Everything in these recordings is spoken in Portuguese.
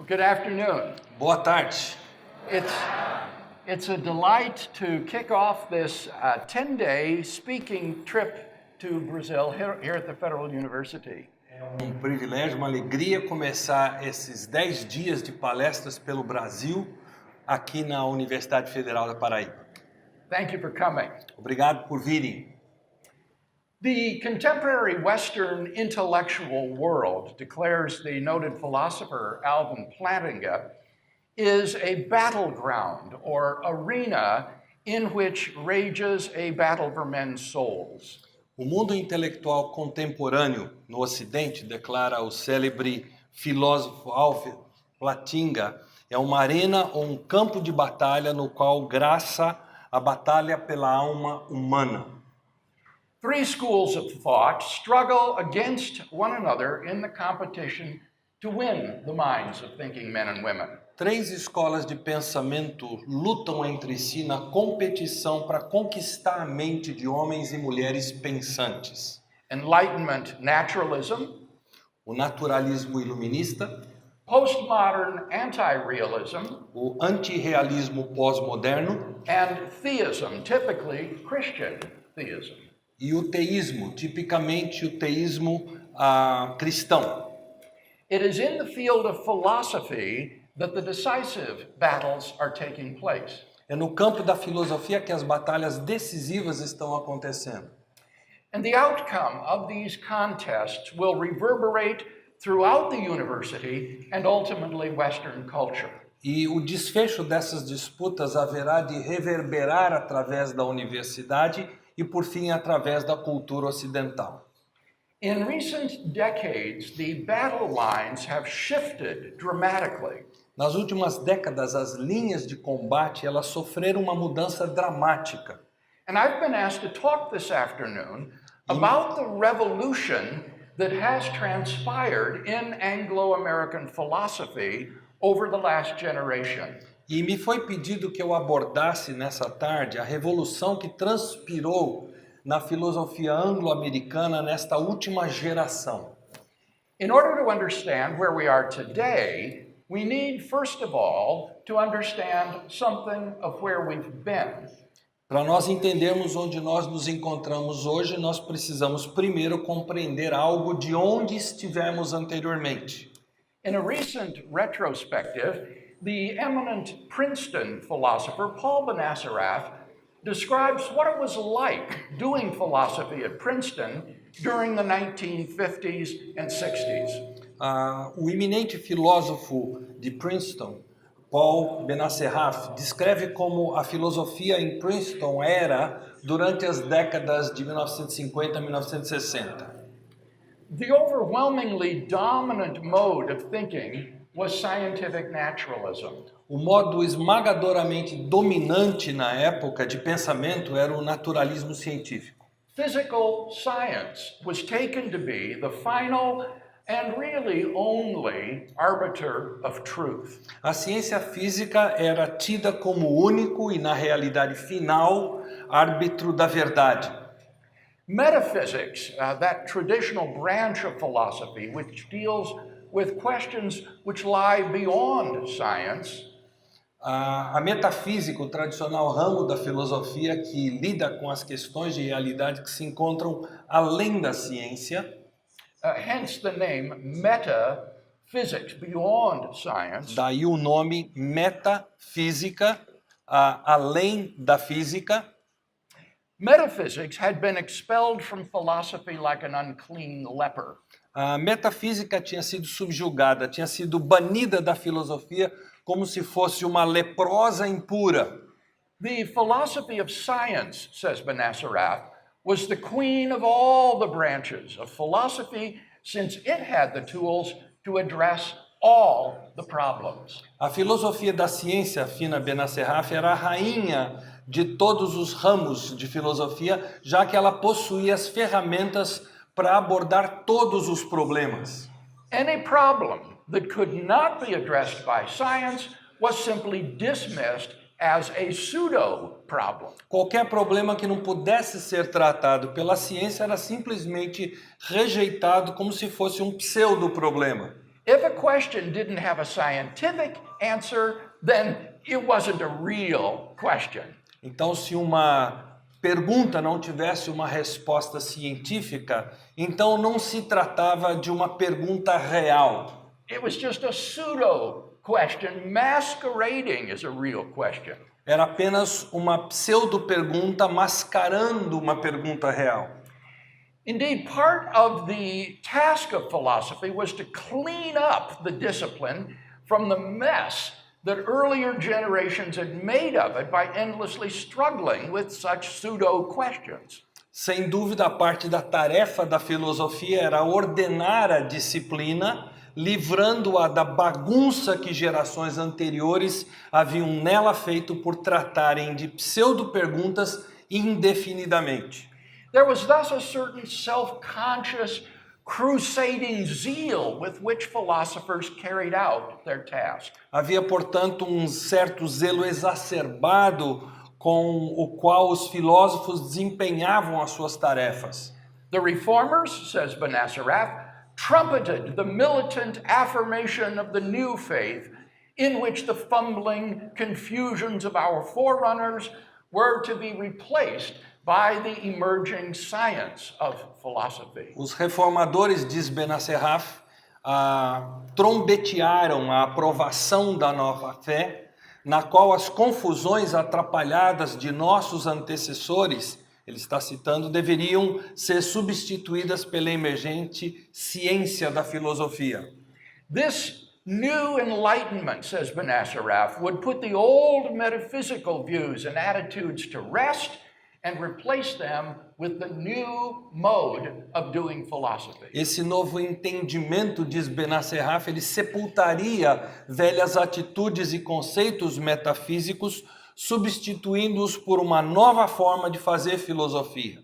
Good afternoon. Boa tarde. It's a delight to kick off this 10-day speaking trip to Brazil here at the Federal University. É um privilégio, uma alegria começar esses 10 dias de palestras pelo Brasil aqui na Universidade Federal da Paraíba. Thank you for coming. Obrigado por virem. The contemporary Western intellectual world, declares the noted philosopher Alvin Plantinga, is a battleground or arena in which rages a battle for men's souls. O mundo intelectual contemporâneo no Ocidente, declara o célebre filósofo Alvin Plantinga, é uma arena ou um campo de batalha no qual graça a batalha pela alma humana. Three schools of thought struggle against one another in the competition to win the minds of thinking men and women. 3 escolas de pensamento lutam entre si na competição para conquistar a mente de homens e mulheres pensantes. Enlightenment naturalism, O naturalismo iluminista, postmodern anti-realism, o anti-realismo pós-moderno and theism, typically Christian theism. e o teísmo, tipicamente o teísmo cristão. It is in the field of philosophy that the decisive battles are taking place. É no campo da filosofia que as batalhas decisivas estão acontecendo. And the outcome of these contests will reverberate throughout the university and ultimately Western culture. E o desfecho dessas disputas haverá de reverberar através da universidade e, por fim, através da cultura ocidental. In recent decades, the battle lines have shifted dramatically. Nas últimas décadas, as linhas de combate elas sofreram uma mudança dramática. And I've been asked to talk this afternoon about the revolution that has transpired in anglo-american philosophy over the last generation. E me foi pedido que eu abordasse nessa tarde a revolução que transpirou na filosofia anglo-americana nesta última geração. In order to understand where we are today, we need, first of all, to understand something of where we've been. Para nós entendermos onde nós nos encontramos hoje, nós precisamos primeiro compreender algo de onde estivemos anteriormente. In a recent retrospective, the eminent Princeton philosopher Paul Benassarath describes what it was like doing philosophy at Princeton during the 1950s and 60s. O eminente filósofo de Princeton, Paul Benassarath, descreve como a filosofia em Princeton era durante as décadas de 1950 a 1960. The overwhelmingly dominant mode of thinking was scientific naturalism. O modo esmagadoramente dominante na época de pensamento era o naturalismo científico. Physical science was taken to be the final and really only arbiter of truth. A ciência física era tida como único e, na realidade final, árbitro da verdade. Metaphysics, that traditional branch of philosophy which deals with questions which lie beyond science, A metafísica, o tradicional ramo da filosofia que lida com as questões de realidade que se encontram além da ciência, hence the name metaphysics, beyond science, daí o nome metafísica, além da física. metaphysics had been expelled from philosophy like an unclean leper. A metafísica tinha sido subjugada, tinha sido banida da filosofia como se fosse uma leprosa impura. The philosophy of science, says Benassarath, was the queen of all the branches of philosophy since it had the tools to address all the problems. A filosofia da ciência, afirma Benassarath, era a rainha de todos os ramos de filosofia, já que ela possuía as ferramentas para abordar todos os problemas. Any problem that could not be addressed by science was simply dismissed as a pseudo-problem. Qualquer problema que não pudesse ser tratado pela ciência era simplesmente rejeitado como se fosse um pseudo-problema. If a question didn't have a scientific answer, then it wasn't a real question. Então, se uma pergunta não tivesse uma resposta científica, então não se tratava de uma pergunta real. It was just a pseudo question masquerading as a real question. Era apenas uma pseudo-pergunta mascarando uma pergunta real. Indeed, part of the task of philosophy was to clean up the discipline from the mess that earlier generations had made of it by endlessly struggling with such pseudo-questions. Sem dúvida, a parte da tarefa da filosofia era ordenar a disciplina, livrando-a da bagunça que gerações anteriores haviam nela feito por tratarem de pseudo-perguntas indefinidamente. There was thus a certain self-conscious, crusading zeal with which philosophers carried out their task. Havia, portanto, um certo zelo exacerbado com o qual os filósofos desempenhavam as suas tarefas. The reformers, says Benacerraf, trumpeted the militant affirmation of the new faith in which the fumbling confusions of our forerunners were to be replaced by the emerging science of philosophy. Os reformadores, diz Benacerraf, trombetearam a aprovação da nova fé, na qual as confusões atrapalhadas de nossos antecessores, ele está citando, deveriam ser substituídas pela emergente ciência da filosofia. This new enlightenment, says Benacerraf, would put the old metaphysical views and attitudes to rest and replace them with the new mode of doing philosophy. Esse novo entendimento, diz Benacerraf, ele sepultaria velhas atitudes e conceitos metafísicos, substituindo-os por uma nova forma de fazer filosofia.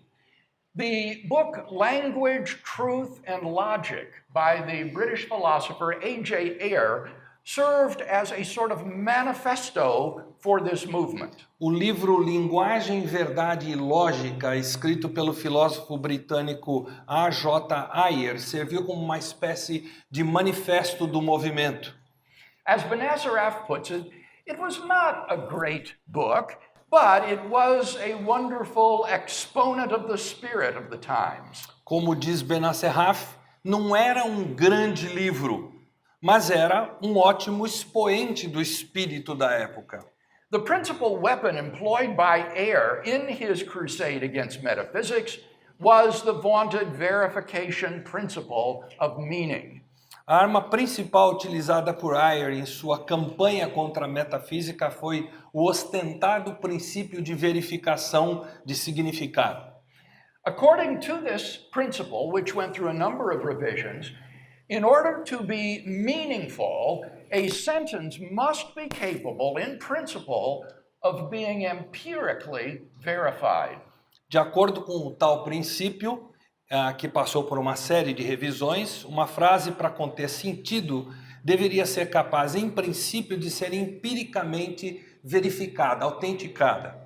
The book Language, Truth and Logic by the British philosopher A.J. Ayer served as a sort of manifesto for this movement. O livro Linguagem, Verdade e Lógica, escrito pelo filósofo britânico A.J. Ayer, serviu como uma espécie de manifesto do movimento. As Benacerraf puts it, it was not a great book, but it was a wonderful exponent of the spirit of the times. Como diz Benacerraf, não era um grande livro, mas era um ótimo expoente do espírito da época. The principal weapon employed by Ayer in his crusade against metaphysics was the vaunted verification principle of meaning. A arma principal utilizada por Ayer em sua campanha contra a metafísica foi o ostentado princípio de verificação de significado. According to this principle, which went through a number of revisions, in order to be meaningful, a sentence must be capable, in principle, of being empirically verified. De acordo com o tal princípio, que passou por uma série de revisões, uma frase para conter sentido deveria ser capaz, em princípio, de ser empiricamente verificada, autenticada.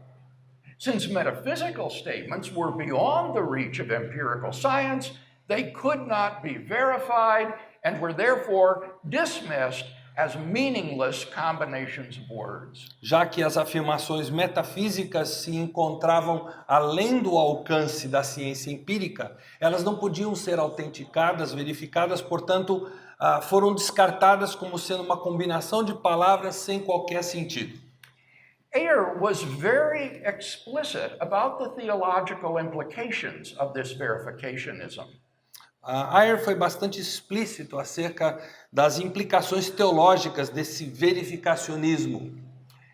Since metaphysical statements were beyond the reach of empirical science, they could not be verified and were therefore dismissed as meaningless combinations of words. Já que as afirmações metafísicas se encontravam além do alcance da ciência empírica, elas não podiam ser autenticadas, verificadas, portanto, foram descartadas como sendo uma combinação de palavras sem qualquer sentido. Ayer was very explicit about the theological implications of this verificationism. Ayer foi bastante explícito acerca das implicações teológicas desse verificacionismo.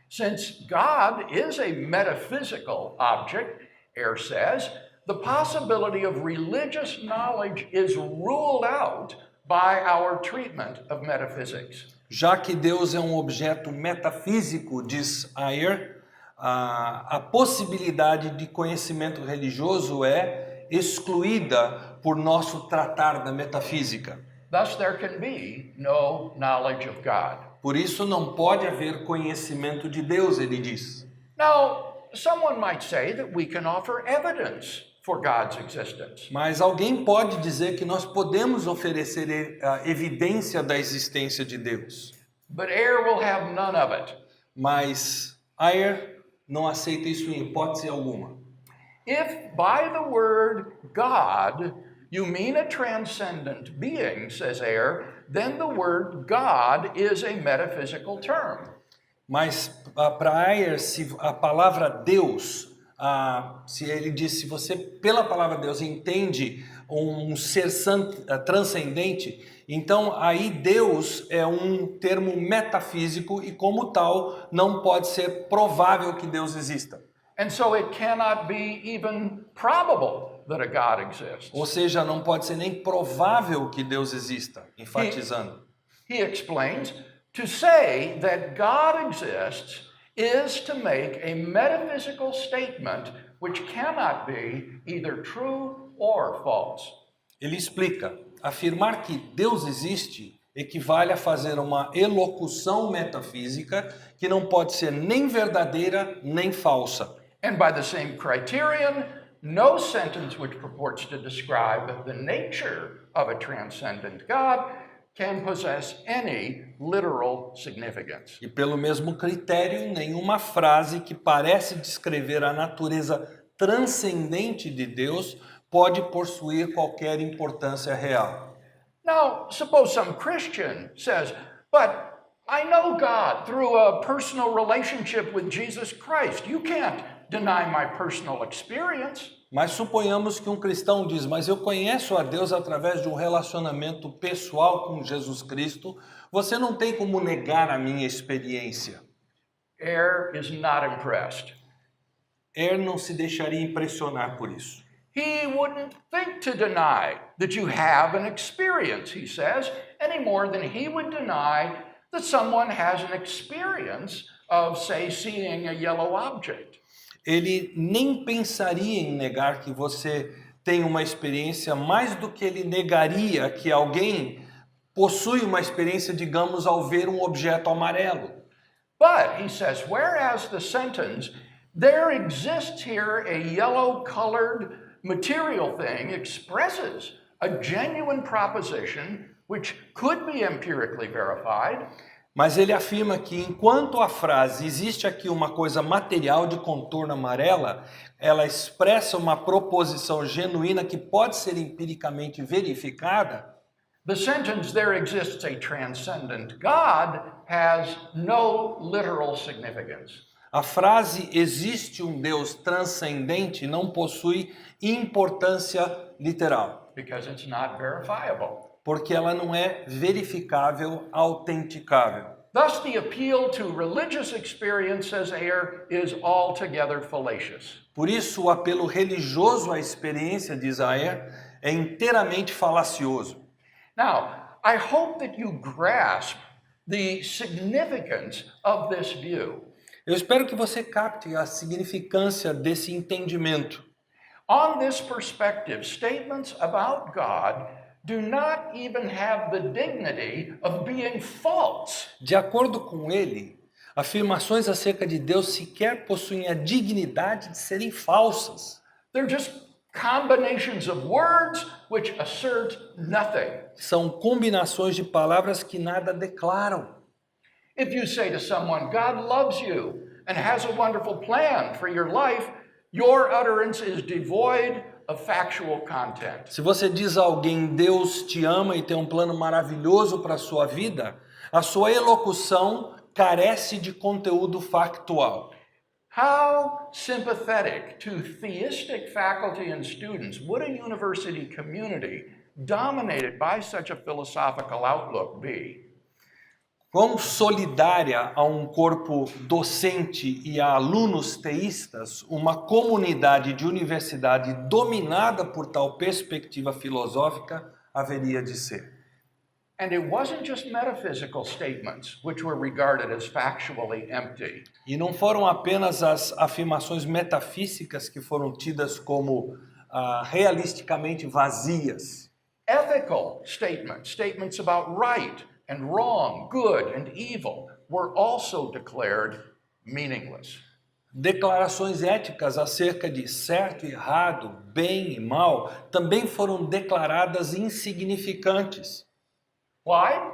Since God is a metaphysical object, Ayer says, the possibility of religious knowledge is ruled out by our treatment of metaphysics. Já que Deus é um objeto metafísico, diz Ayer, a possibilidade de conhecimento religioso é excluída por nosso tratar da metafísica. Thus there can be no knowledge of God. Por isso não pode haver conhecimento de Deus, ele diz. Now, someone might say that we can offer evidence for God's existence. Mas alguém pode dizer que nós podemos oferecer a evidência da existência de Deus. But Ayer will have none of it. Mas Ayer não aceita isso em hipótese alguma. If by the word God you mean a transcendent being, says Ayer, then the word God is a metaphysical term. Mas para Ayer, se a palavra Deus, se ele diz, se você pela palavra Deus entende um ser transcendente, então aí Deus é um termo metafísico e como tal não pode ser provável que Deus exista. And so it cannot be even probable that a God exists. Ou seja, não pode ser nem provável que Deus exista, enfatizando. He explains, to say that God exists is to make a metaphysical statement which cannot be either true or false. Ele explica, afirmar que Deus existe equivale a fazer uma elocução metafísica que não pode ser nem verdadeira nem falsa. And by the same criterion, no sentence which purports to describe the nature of a transcendent God can possess any literal significance. E pelo mesmo critério, nenhuma frase que parece descrever a natureza transcendente de Deus pode possuir qualquer importância real. Now, suppose some Christian says, but I know God through a personal relationship with Jesus Christ. You can't deny my personal experience. Mas suponhamos que um cristão diz, mas eu conheço a Deus através de um relacionamento pessoal com Jesus Cristo, você não tem como negar a minha experiência. Ayer is not impressed. Ayer não se deixaria impressionar por isso. He wouldn't think to deny that you have an experience, he says, any more than he would deny that someone has an experience of, say, seeing a yellow object. Ele nem pensaria em negar que você tem uma experiência, mais do que ele negaria que alguém possui uma experiência, digamos, ao ver um objeto amarelo. But, he says, whereas the sentence, there exists here a yellow-colored material thing, expresses a genuine proposition which could be empirically verified, mas ele afirma que enquanto a frase existe aqui uma coisa material de contorno amarela, ela expressa uma proposição genuína que pode ser empiricamente verificada. The sentence, there exists a transcendent God, has no literal significance. A frase existe um Deus transcendente não possui importância literal. Because it's not verifiable. Porque ela não é verificável, autenticável. Thus, the appeal to religious experience, says Ayer, is altogether fallacious. Por isso, o apelo religioso à experiência, diz Ayer, é inteiramente falacioso. Now, I hope that you grasp the significance of this view. Eu espero que você capte a significância desse entendimento. On this perspective, statements about God do not even have the dignity of being false. De acordo com ele, afirmações acerca de Deus sequer possuem a dignidade de serem falsas. They're just combinations of words which assert nothing. São combinações de palavras que nada declaram. If you say to someone, God loves you and has a wonderful plan for your life, your utterance is devoid of factual content. Se você diz a alguém, Deus te ama e tem um plano maravilhoso para a sua vida, a sua elocução carece de conteúdo factual. How sympathetic to theistic faculty and students would a university community dominated by such a philosophical outlook be? Quão solidária a um corpo docente e a alunos teístas, uma comunidade de universidade dominada por tal perspectiva filosófica haveria de ser. And it wasn't just metaphysical statements which were regarded as factually empty. E não foram apenas as afirmações metafísicas que foram tidas como realisticamente vazias. Ethical statements, statements about right and wrong, good and evil, were also declared meaningless. Declarações éticas acerca de certo e errado, bem e mal, também foram declaradas insignificantes. Why?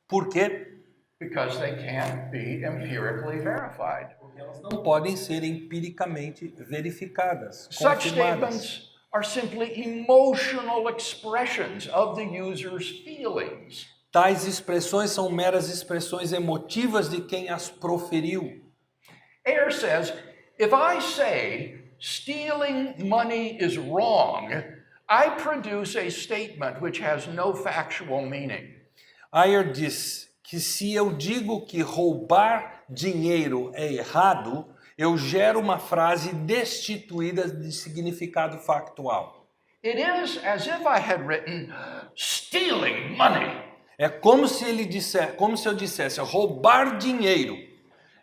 Por quê? Because they can't be empirically verified. Elas não podem ser empiricamente verificadas, Such confirmadas. statements are simply emotional expressions of the user's feelings. Tais expressões são meras expressões emotivas de quem as proferiu. Ayer says, if I say stealing money is wrong, I produce a statement which has no factual meaning. Ayer diz que se eu digo que roubar dinheiro é errado, eu gero uma frase destituída de significado factual. It is as if I had written, stealing money. É como se eu dissesse roubar dinheiro.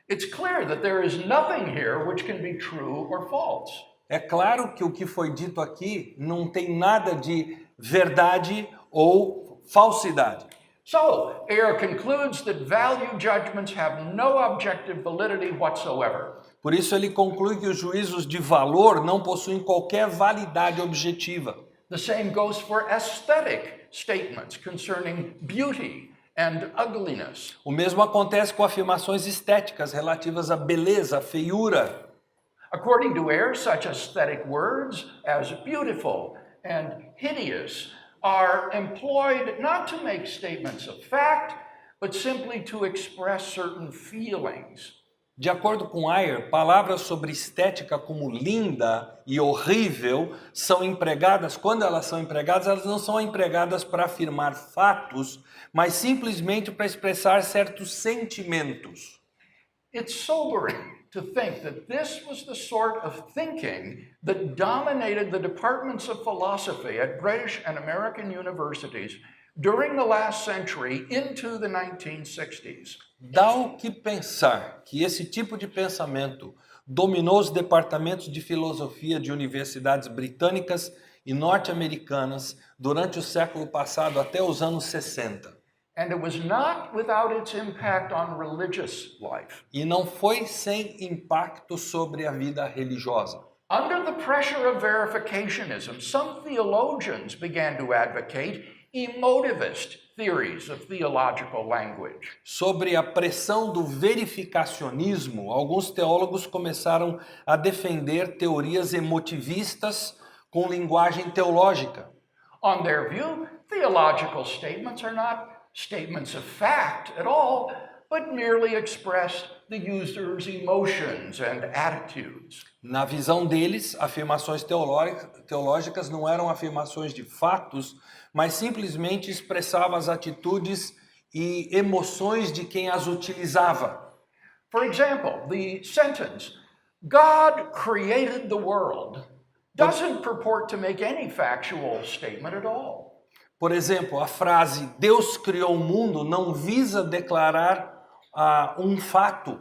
It's clear that there is nothing here which can be true or false. É claro que o que foi dito aqui não tem nada de verdade ou falsidade. So, Ayer concludes that value judgments have no objective validity whatsoever. Por isso ele conclui que os juízos de valor não possuem qualquer validade objetiva. The same goes for aesthetic statements concerning beauty and ugliness. O mesmo acontece com afirmações estéticas relativas à beleza, à feiura. According to Ayer, such aesthetic words as beautiful and hideous are employed not to make statements of fact, but simply to express certain feelings. De acordo com Ayer, palavras sobre estética como linda e horrível são empregadas, quando elas são empregadas, elas não são empregadas para afirmar fatos, mas simplesmente para expressar certos sentimentos. It's sobering to think that this was the sort of thinking that dominated the departments of philosophy at British and American universities during the last century into the 1960s. Dá o que pensar que esse tipo de pensamento dominou os departamentos de filosofia de universidades britânicas e norte-americanas durante o século passado até os anos 60. And it was not without its impact on religious life. E não foi sem impacto sobre a vida religiosa. Under the pressure of verificationism, some theologians began to advocate emotivist theories of theological language. Sobre a pressão do verificacionismo, alguns teólogos começaram a defender teorias emotivistas com linguagem teológica. On their view, theological statements are not statements of fact at all, but merely express the user's emotions and attitudes. Na visão deles, afirmações teológicas não eram afirmações de fatos, mas simplesmente expressavam as atitudes e emoções de quem as utilizava. For example, the sentence, God created the world, doesn't purport to make any factual statement at all. Por exemplo, a frase Deus criou o mundo não visa declarar um fato.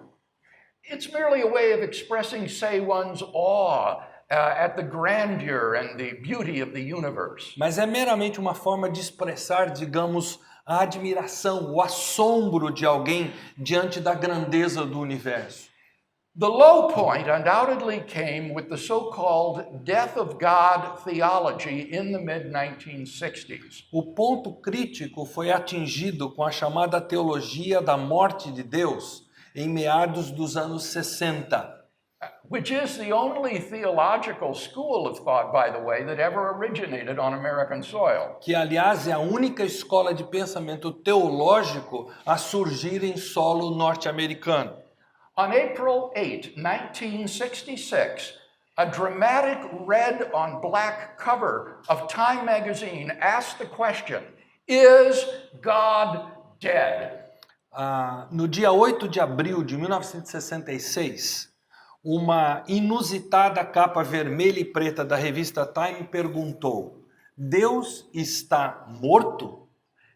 It's merely a way of expressing, say, one's awe at the grandeur and the beauty of the universe. Mas é meramente uma forma de expressar, digamos, a admiração, o assombro de alguém diante da grandeza do universo. The low point undoubtedly came with the so-called death of God theology in the mid-1960s. O ponto crítico foi atingido com a chamada teologia da morte de Deus em meados dos anos 60. Which is the only theological school of thought, by the way, that ever originated on American soil. Que, aliás, é a única escola de pensamento teológico a surgir em solo norte-americano. On April 8, 1966, a dramatic red on black cover of Time magazine asked the question, is God dead? No dia 8 de abril de 1966, uma inusitada capa vermelha e preta da revista Time perguntou: Deus está morto?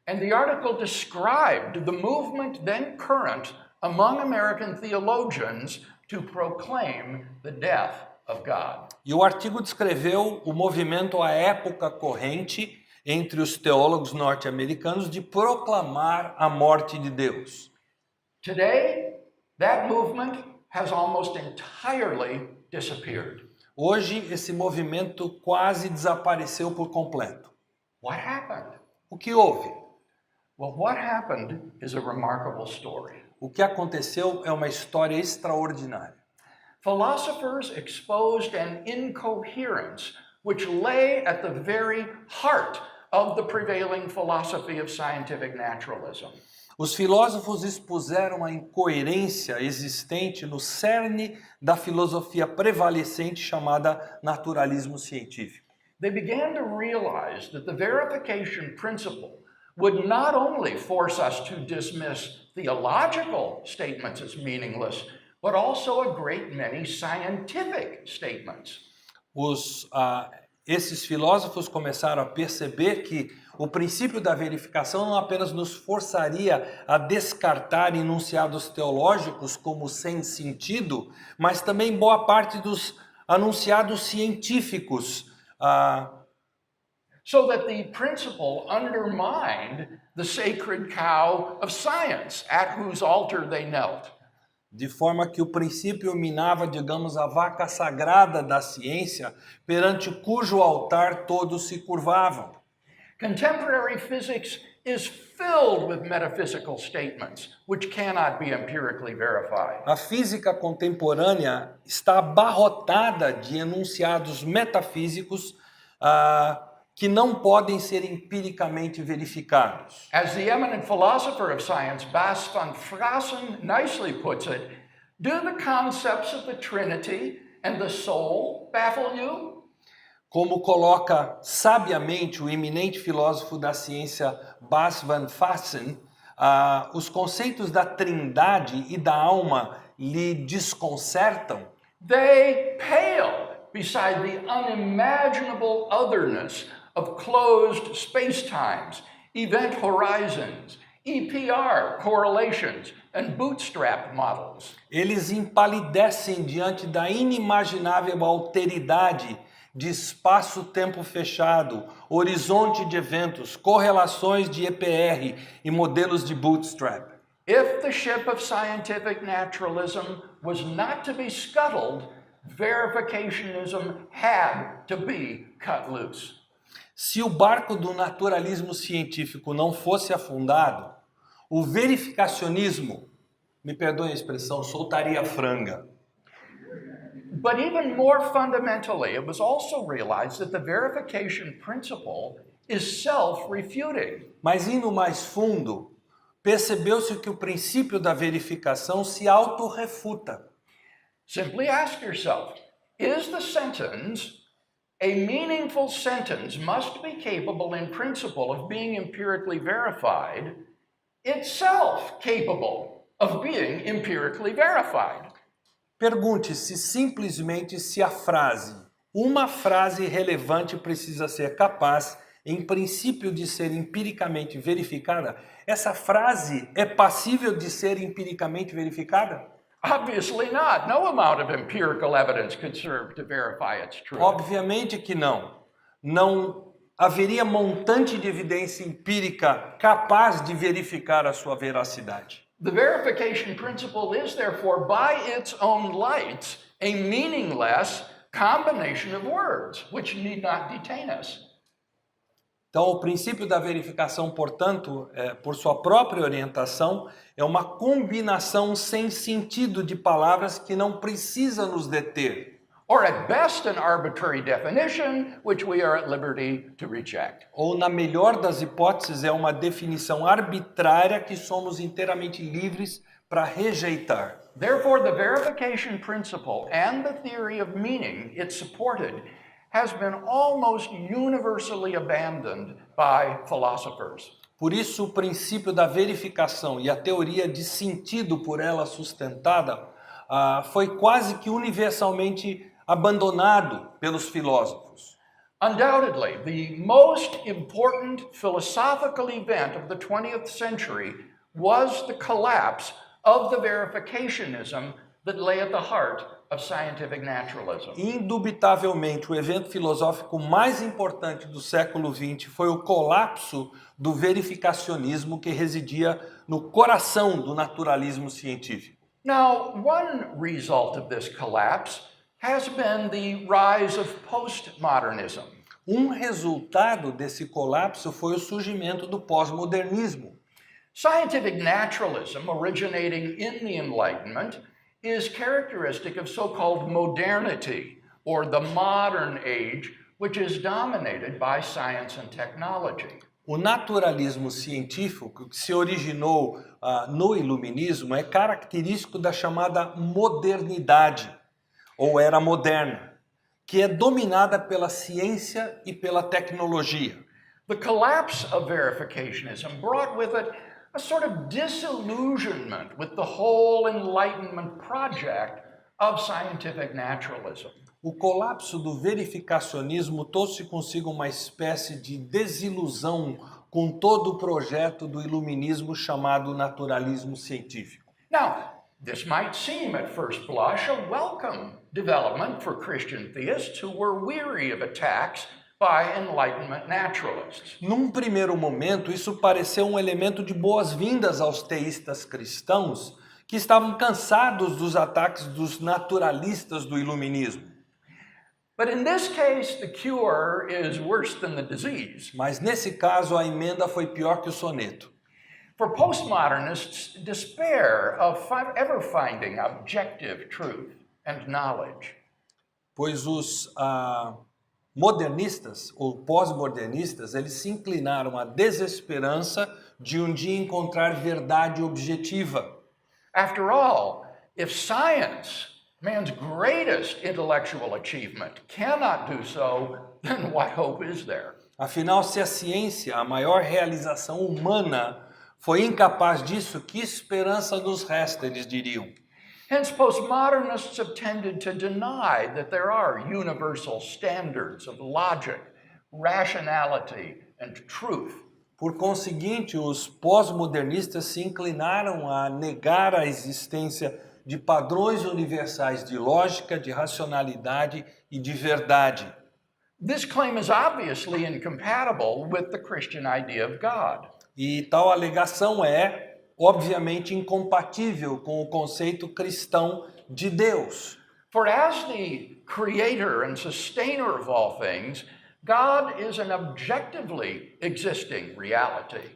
And the article described the movement then current among American theologians to proclaim the death of God. E o artigo descreveu o movimento à época corrente entre os teólogos norte-americanos de proclamar a morte de Deus. Today, that movement has almost entirely disappeared. Hoje, esse movimento quase desapareceu por completo. What happened? O que houve? Well, what happened is a remarkable story. O que aconteceu é uma história extraordinária. Philosophers exposed an incoherence which lay at the very heart of the prevailing philosophy of scientific naturalism. Os filósofos expuseram a incoerência existente no cerne da filosofia prevalecente chamada naturalismo científico. They began to realize that the verification principle would not only force us to dismiss theological statements as meaningless, but also a great many scientific statements. Esses filósofos começaram a perceber que o princípio da verificação não apenas nos forçaria a descartar enunciados teológicos como sem sentido, mas também boa parte dos anunciados científicos. So that the principle undermined the sacred cow of science, at whose altar they knelt. De forma que o princípio minava, digamos, a vaca sagrada da ciência, perante cujo altar todos se curvavam. Contemporary physics is filled with metaphysical statements which cannot be empirically verified. A física contemporânea está abarrotada de enunciados metafísicos que não podem ser empiricamente verificados. As the eminent philosopher of science, Bas van Fraassen, nicely puts it, do the concepts of the Trinity and the soul baffle you? Como coloca sabiamente o eminente filósofo da ciência Bas van Fraassen, os conceitos da trindade e da alma lhe desconcertam? They pale beside the unimaginable otherness of closed space-times, event horizons, EPR correlations, and bootstrap models. Eles empalidecem diante da inimaginável alteridade de espaço-tempo fechado, horizonte de eventos, correlações de EPR e modelos de bootstrap. If the ship of scientific naturalism was not to be scuttled, verificationism had to be cut loose. Se o barco do naturalismo científico não fosse afundado, o verificacionismo, me perdoem a expressão, soltaria a franga. But even more fundamentally, it was also realized that the verification principle is self-refuting. Mas indo mais fundo, percebeu-se que o princípio da verificação se autorrefuta. Simply ask yourself, is the sentence a meaningful sentence must be capable in principle of being empirically verified, itself capable of being empirically verified? Pergunte-se simplesmente se a frase, uma frase relevante precisa ser capaz, em princípio, de ser empiricamente verificada. Essa frase é passível de ser empiricamente verificada? Obviously not. No amount of empirical evidence could serve to verify its truth. Obviamente que não. Não haveria montante de evidência empírica capaz de verificar a sua veracidade. The verification principle is, therefore, by its own lights, a meaningless combination of words, which need not detain us. Então, o princípio da verificação, portanto, por sua própria orientação, é uma combinação sem sentido de palavras que não precisa nos deter. Or at best an arbitrary definition, which we are at liberty to reject. Ou, na melhor das hipóteses, é uma definição arbitrária que somos inteiramente livres para rejeitar. Therefore, the verification principle and the theory of meaning it supported has been almost universally abandoned by philosophers. Por isso, o princípio da verificação e a teoria de sentido por ela sustentada foi quase que universalmente abandonado pelos filósofos. Undoubtedly, the most important philosophical event of the 20th century was the collapse of the verificationism that lay at the heart of scientific naturalism. Indubitavelmente, o evento filosófico mais importante do século XX foi o colapso do verificacionismo que residia no coração do naturalismo científico. Now, one result of this collapse has been the rise of postmodernism. Resultado desse colapso foi o surgimento do pós-modernismo. Scientific naturalism, originating in the Enlightenment, is characteristic of so-called modernity, or the modern age, which is dominated by science and technology. O naturalismo científico, que se originou no iluminismo, é característico da chamada modernidade, ou era moderna, que é dominada pela ciência e pela tecnologia. The collapse of verificationism brought with it a sort of disillusionment with the whole Enlightenment project of scientific naturalism. O colapso do verificacionismo trouxe consigo uma espécie de desilusão com todo o projeto do iluminismo chamado naturalismo científico. Now, this might seem at first blush a welcome development for Christian theists who were weary of attacks by Enlightenment naturalists. Num primeiro momento, isso pareceu um elemento de boas-vindas aos teístas cristãos que estavam cansados dos ataques dos naturalistas do iluminismo. But in this case, the cure is worse than the disease. Mas nesse caso, a emenda foi pior que o soneto. For postmodernists, despair of ever finding objective truth and knowledge. Pois os modernistas ou pós-modernistas, eles se inclinaram à desesperança de um dia encontrar verdade objetiva. After all, if science, man's greatest intellectual achievement, cannot do so, then what hope is there? Afinal, se a ciência, a maior realização humana, foi incapaz disso, que esperança nos resta, eles diriam. Hence, postmodernists have tended to deny that there are universal standards of logic, rationality, and truth. Por conseguinte, os pós-modernistas se inclinaram a negar a existência de padrões universais de lógica, de racionalidade e de verdade. This claim is obviously incompatible with the Christian idea of God. E tal alegação é, obviamente, incompatível com o conceito cristão de Deus. For as the creator and sustainer of all things, God is an objectively existing reality.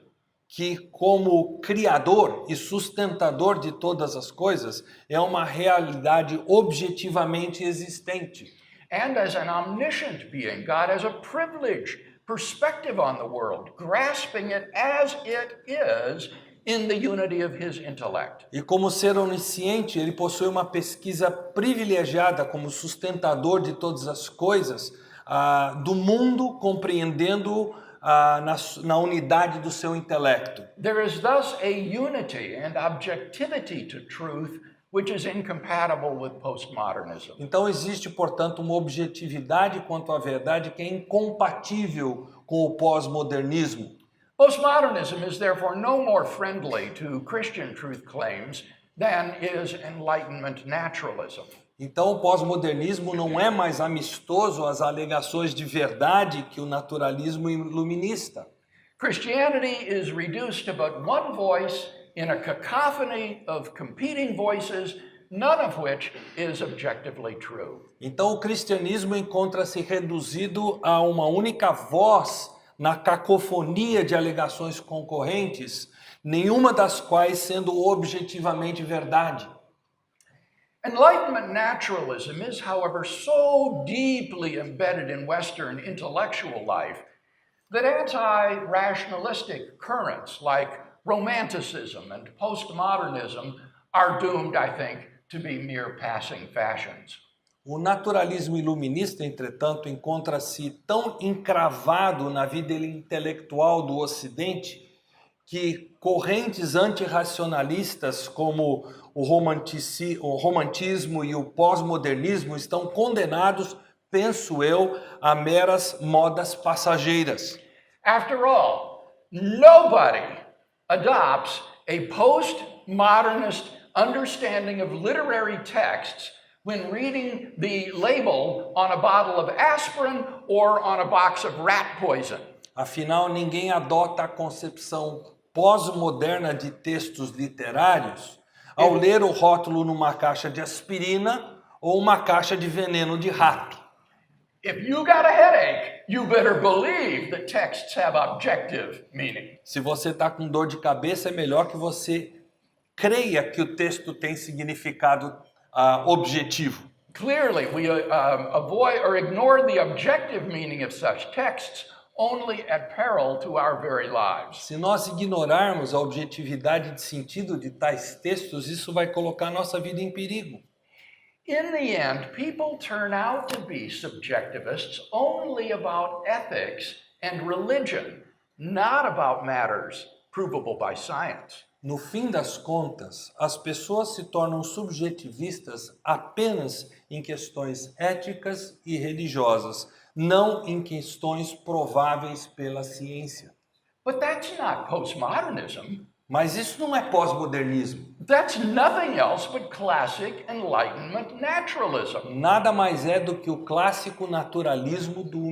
Que como criador e sustentador de todas as coisas, é uma realidade objetivamente existente. And as an omniscient being, God has a privileged perspective on the world, grasping it as it is in the unity of his intellect. E como ser onisciente, ele possui uma pesquisa privilegiada como sustentador de todas as coisas do mundo, compreendendo na unidade do seu intelecto. There is thus a unity and objectivity to truth which is incompatible with postmodernism. Então existe, portanto, uma objetividade quanto à verdade que é incompatível com o pós-modernismo. Postmodernism is therefore no more friendly to Christian truth claims than is Enlightenment naturalism. Então o pós-modernismo não é mais amistoso às alegações de verdade que o naturalismo iluminista. Christianity is reduced to but one voice in a cacophony of competing voices, none of which is objectively true. Então o cristianismo encontra-se reduzido a uma única voz na cacofonia de alegações concorrentes, nenhuma das quais sendo objetivamente verdade. Enlightenment naturalism is, however, so deeply embedded in Western intellectual life that anti-rationalistic currents like Romanticism and postmodernism are doomed, I think, to be mere passing fashions. O naturalismo iluminista, entretanto, encontra-se tão encravado na vida intelectual do Ocidente que correntes antirracionalistas como o romantismo e o pós-modernismo estão condenados, penso eu, a meras modas passageiras. After all, nobody adopts a postmodernist understanding of literary texts when reading the label on a bottle of aspirin or on a box of rat poison. Afinal, ninguém adota a concepção pós-moderna de textos literários ao ler o rótulo numa caixa de aspirina ou uma caixa de veneno de rato. If you got a headache, you better believe that texts have objective meaning. Se você está com dor de cabeça, é melhor que você creia que o texto tem significado objetivo. Clearly, we avoid or ignore the objective meaning of such texts only at peril to our very lives. Se nós ignorarmos a objetividade de sentido de tais textos, isso vai colocar nossa vida em perigo. In the end, people turn out to be subjectivists only about ethics and religion, not about matters provable by science. No fim das contas, as pessoas se tornam subjetivistas apenas em questões éticas e religiosas, não em questões prováveis pela ciência. But that's not postmodernism. Mas isso não é pós-modernismo. That's nothing else but classic Enlightenment naturalism. Nada mais é do que o clássico naturalismo do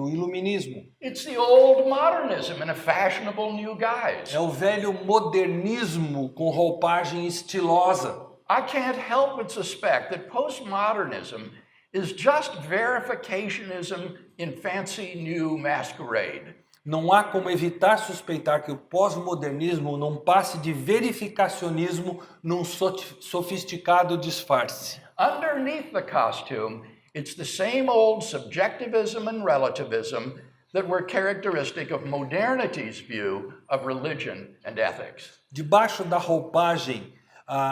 iluminismo. It's the old modernism in a fashionable new guise. É o velho modernismo com roupagem estilosa. I can't help but suspect that postmodernism is just verificationism in fancy new masquerade. Não há como evitar suspeitar que o pós-modernismo não passe de verificacionismo num sofisticado disfarce. Underneath the costume, it's the same old subjectivism and relativism that were characteristic of modernity's view of religion and ethics. Debaixo da roupagem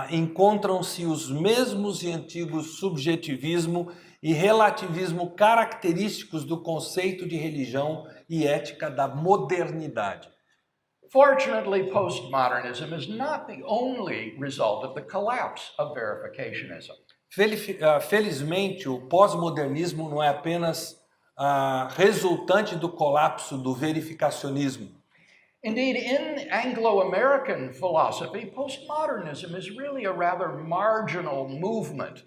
encontram-se os mesmos e antigos subjetivismo e relativismo característicos do conceito de religião e ética da modernidade. Fortunately, postmodernism is not the only result of the collapse of verificationism. Felizmente, o pós-modernismo não é apenas resultante do colapso do verificacionismo. Indeed, in anglo-american philosophy, postmodernism is really a rather marginal movement,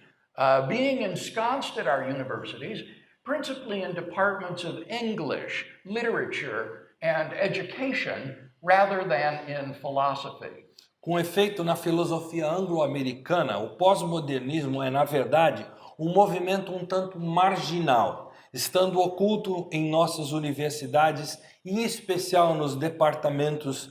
being ensconced at our universities, principally in departments of English, literature, and education, rather than in philosophy. Com efeito, na filosofia anglo-americana, o pós-modernismo é, na verdade, um movimento um tanto marginal, estando oculto em nossas universidades, em especial nos departamentos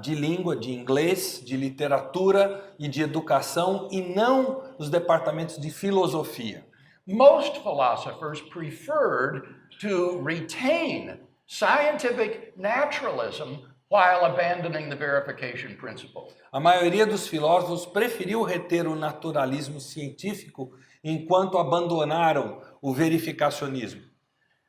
de língua, de inglês, de literatura e de educação, e não nos departamentos de filosofia. Most philosophers preferred to retain scientific naturalism while abandoning the verification principle. A maioria dos filósofos preferiu reter o naturalismo científico enquanto abandonaram o verificacionismo.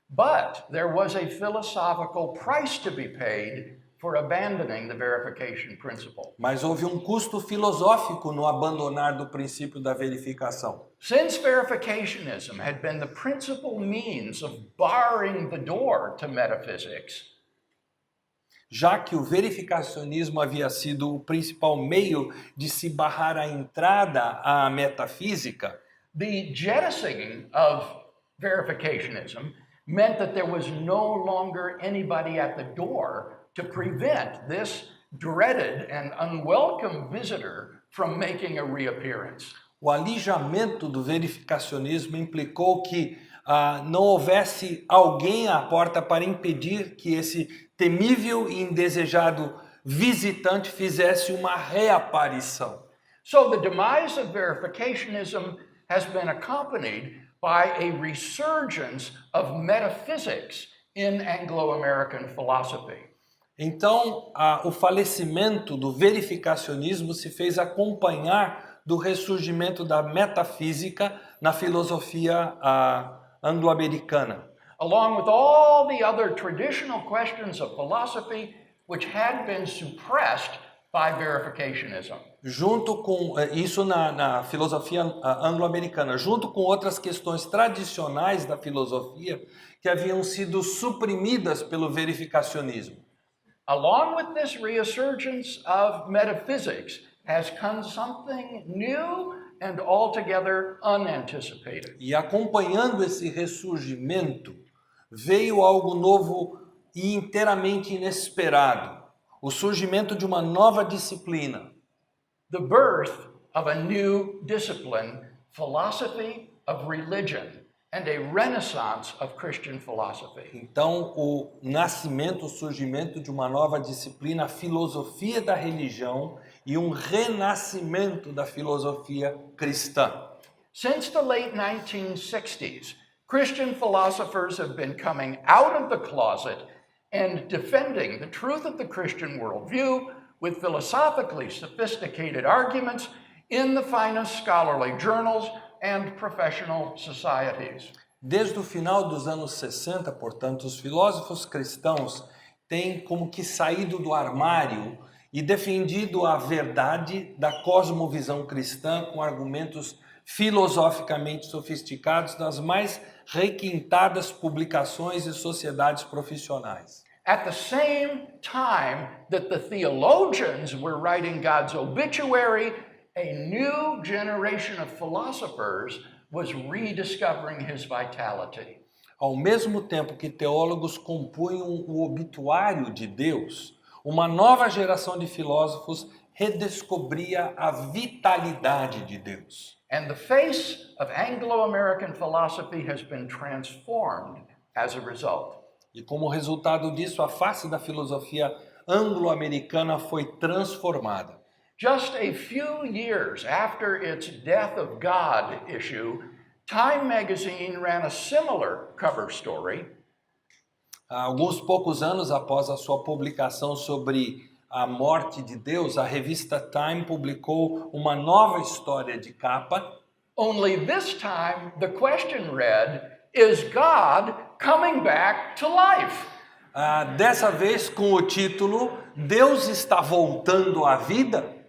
But there was a philosophical price to be paid for abandoning the verification principle. Mas houve um custo filosófico no abandonar do princípio da verificação. Since verificationism had been the principal means of barring the door to metaphysics, já que o verificacionismo havia sido o principal meio de se barrar a entrada à metafísica, the jettisoning of verificationism meant that there was no longer anybody at the door to prevent this dreaded and unwelcome visitor from making a reappearance. O alijamento do verificacionismo implicou que não houvesse alguém à porta para impedir que esse temível e indesejado visitante fizesse uma reaparição. So the demise of verificationism has been accompanied by a resurgence of metaphysics in Anglo-American philosophy. Então, o falecimento do verificacionismo se fez acompanhar do ressurgimento da metafísica na filosofia anglo-americana. Along with all the other traditional questions of philosophy which had been suppressed by verificationism. Junto com isso na filosofia anglo-americana, junto com outras questões tradicionais da filosofia que haviam sido suprimidas pelo verificacionismo. Along with this resurgence of metaphysics has come something new and altogether unanticipated. E acompanhando esse ressurgimento, veio algo novo e inteiramente inesperado, o surgimento de uma nova disciplina. the birth of a new discipline, philosophy of religion, and a renaissance of Christian philosophy. Então, o nascimento, o surgimento de uma nova disciplina, a filosofia da religião e um renascimento da filosofia cristã. Since the late 1960s, Christian philosophers have been coming out of the closet and defending the truth of the Christian worldview with philosophically sophisticated arguments in the finest scholarly journals and professional societies. Desde o final dos anos 60, portanto, os filósofos cristãos têm como que saído do armário e defendido a verdade da cosmovisão cristã com argumentos filosoficamente sofisticados das mais requintadas publicações e sociedades profissionais. At the same time that the theologians were writing God's obituary, a new generation of philosophers was rediscovering his vitality. Ao mesmo tempo que teólogos compunham o obituário de Deus, uma nova geração de filósofos redescobria a vitalidade de Deus. And the face of anglo-american philosophy has been transformed as a result. E como resultado disso, a face da filosofia anglo-americana foi transformada. Just a few years after its Death of God issue, Time magazine ran a similar cover story. Alguns poucos anos após a sua publicação sobre a morte de Deus, a revista Time publicou uma nova história de capa. Only this time the question read, "Is God coming back to life?" Dessa vez com o título Deus está voltando à vida?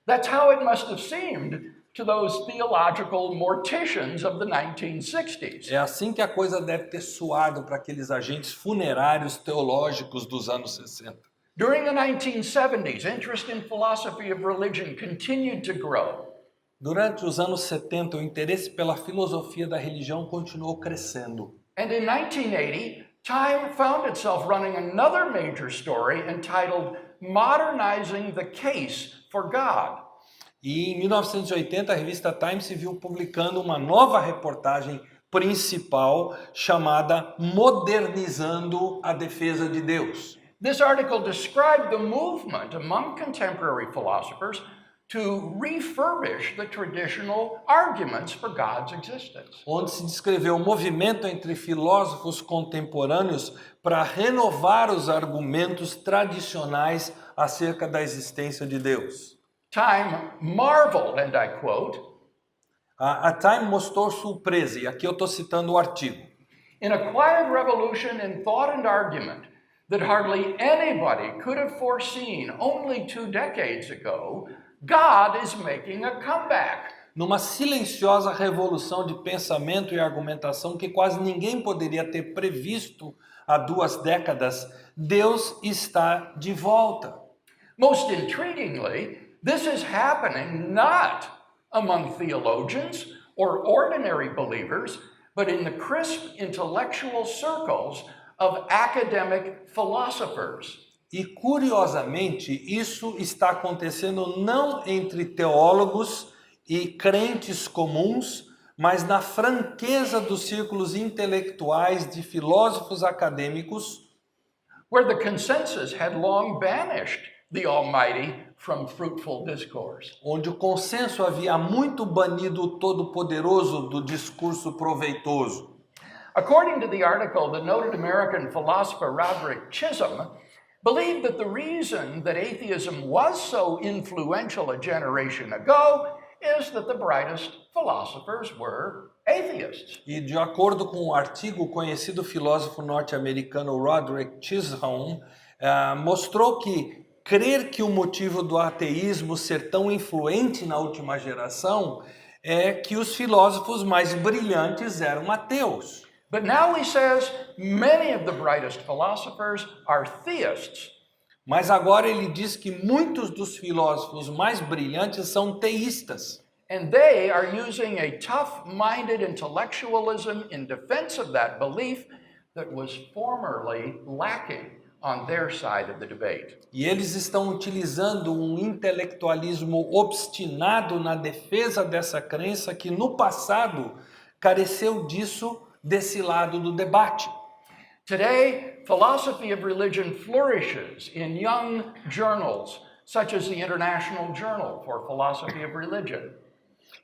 That's how it must have seemed to those theological morticians of the 1960s. É assim que a coisa deve ter soado para aqueles agentes funerários teológicos dos anos 60. During the 1970s, interest in philosophy of religion continued to grow. Durante os anos 70, o interesse pela filosofia da religião continuou crescendo. And in 1980, Time found itself running another major story entitled Modernizing the Case for God. E em 1980, a revista Time se viu publicando uma nova reportagem principal chamada Modernizando a Defesa de Deus. This article described the movement among contemporary philosophers to refurbish the traditional arguments for God's existence. Onde se descreveu o movimento entre filósofos contemporâneos para renovar os argumentos tradicionais acerca da existência de Deus. Time marveled, and I quote, A Time mostrou surpresa, e aqui eu estou citando o artigo. "In a quiet revolution in thought and argument that hardly anybody could have foreseen only 2 decades ago, God is making a comeback." Numa silenciosa revolução de pensamento e argumentação que quase ninguém poderia ter previsto há 2 décadas, Deus está de volta. Most intriguingly, this is happening not among theologians or ordinary believers, but in the crisp intellectual circles of academic philosophers. E curiosamente, isso está acontecendo não entre teólogos e crentes comuns, mas na franqueza dos círculos intelectuais de filósofos acadêmicos, where the consensus had long banished the Almighty from fruitful discourse. onde o consenso havia muito banido o Todo-Poderoso do discurso proveitoso. According to the article, the noted American philosopher Roderick Chisholm believed that the reason that atheism was so influential a generation ago is that the brightest philosophers were atheists. E de acordo com o artigo, o conhecido filósofo norte-americano Roderick Chisholm mostrou que crer que o motivo do ateísmo ser tão influente na última geração é que os filósofos mais brilhantes eram ateus. But now he says many of the brightest philosophers are theists. Mas agora ele diz que muitos dos filósofos mais brilhantes são teístas. And they are using a tough-minded intellectualism in defense of that belief that was formerly lacking on their side of the debate. E eles estão utilizando um intelectualismo obstinado na defesa dessa crença que no passado careceu disso desse lado do debate. Today, philosophy of religion flourishes in young journals, such as the International Journal for Philosophy of Religion.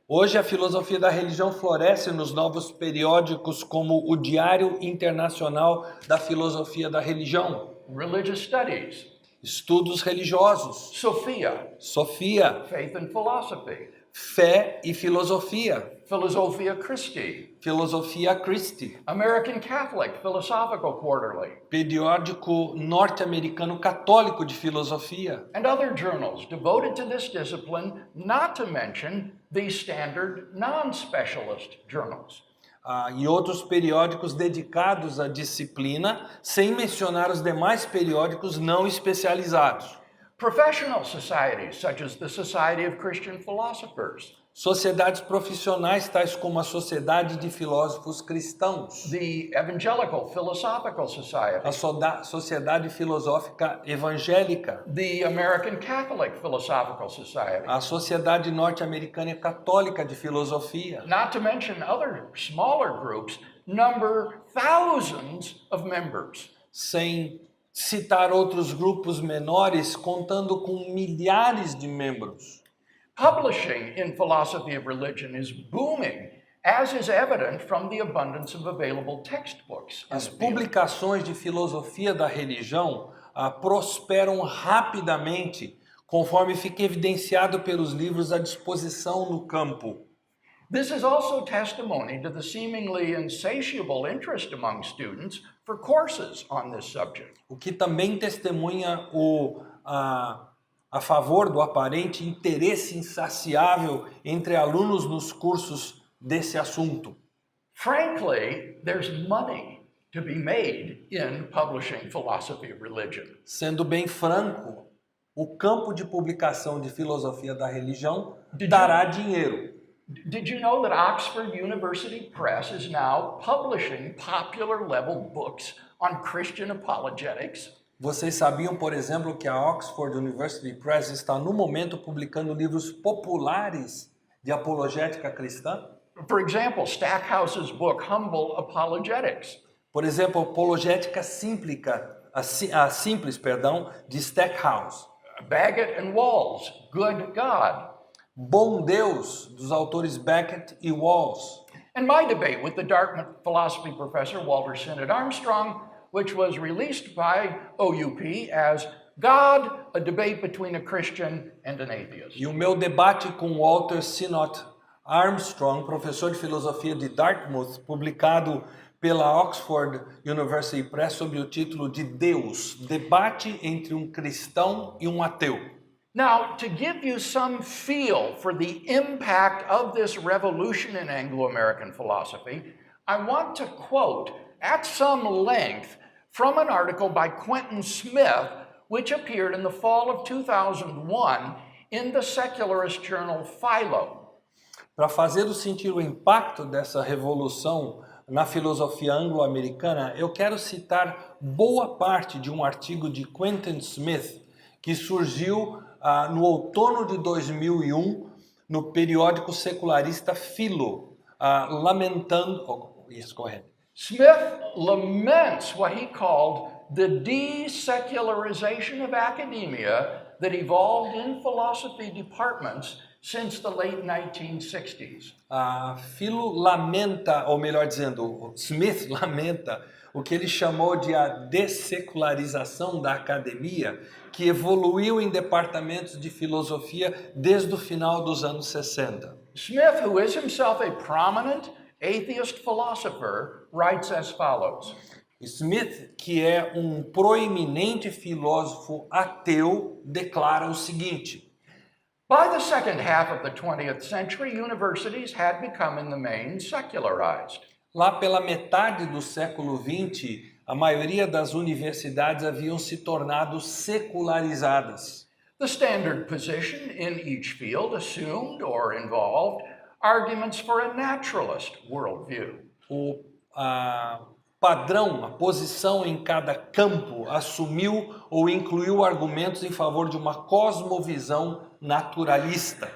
Hoje a filosofia da religião floresce nos novos periódicos como o Diário Internacional da Filosofia da Religião, Religious Studies, Estudos Religiosos, Sophia, Sofia, Faith and Philosophy, Fé e Filosofia, Philosophia Christi, Filosofia Christi, American Catholic Philosophical Quarterly, periódico norte-americano católico de filosofia, and other journals devoted to this discipline, not to mention the standard non-specialist journals. e outros periódicos dedicados à disciplina, sem mencionar os demais periódicos não especializados. Professional societies, such as the Society of Christian Philosophers, Sociedades profissionais tais como a Sociedade de Filósofos Cristãos, the Evangelical Philosophical Society, a Sociedade Filosófica Evangélica, the American Catholic Philosophical Society, a Sociedade Norte-Americana Católica de Filosofia, not to mention other smaller groups, number thousands of members. sem citar outros grupos menores, contando com milhares de membros. Publishing in philosophy of religion is booming, as is evident from the abundance of available textbooks. As publicações de filosofia da religião prosperam rapidamente, conforme fica evidenciado pelos livros à disposição no campo. This is also testimony to the seemingly insatiable interest among students for courses on this subject. O que também testemunha a favor do aparente interesse insaciável entre alunos nos cursos desse assunto. Frankly, there's money to be made in publishing philosophy of religion. Sendo bem franco, o campo de publicação de filosofia da religião dará dinheiro. Did you know that Oxford University Press is now publishing popular level books on Christian apologetics? Vocês sabiam, por exemplo, que a Oxford University Press está no momento publicando livros populares de apologética cristã? For example, Stackhouse's book Humble Apologetics. Por exemplo, apologética simples, de Stackhouse. Baggett and Walls, Good God. Bom Deus, dos autores Beckett e Walls. And my debate with the Dartmouth philosophy professor Walter Sinnott Armstrong, which was released by OUP as God, a debate between a Christian and an atheist. E o meu debate com Walter Sinnott Armstrong, professor de filosofia de Dartmouth, publicado pela Oxford University Press sob o título de Deus, debate entre um cristão e um ateu. Now, to give you some feel for the impact of this revolution in Anglo-American philosophy, I want to quote at some length from an article by Quentin Smith, which appeared in the fall of 2001 in the secularist journal Philo. Para fazer sentir o impacto dessa revolução na filosofia anglo-americana, eu quero citar boa parte de um artigo de Quentin Smith que surgiu no outono de 2001 no periódico secularista Philo, lamentando... Yes, go ahead. Smith laments what he called the desecularization of academia that evolved in philosophy departments since the late 1960s. Philo lamenta, ou melhor dizendo, Smith lamenta o que ele chamou de a dessecularização da academia, que evoluiu em departamentos de filosofia desde o final dos anos 60. Smith, who is himself a prominent atheist philosopher, writes as follows. Smith, que é um proeminente filósofo ateu, declara o seguinte: By the second half of the 20th century, universities had become in the main secularized. Lá pela metade do século XX, a maioria das universidades haviam se tornado secularizadas. The standard position in each field assumed or involved arguments for a naturalist worldview. padrão, a posição em cada campo assumiu ou incluiu argumentos em favor de uma cosmovisão naturalista.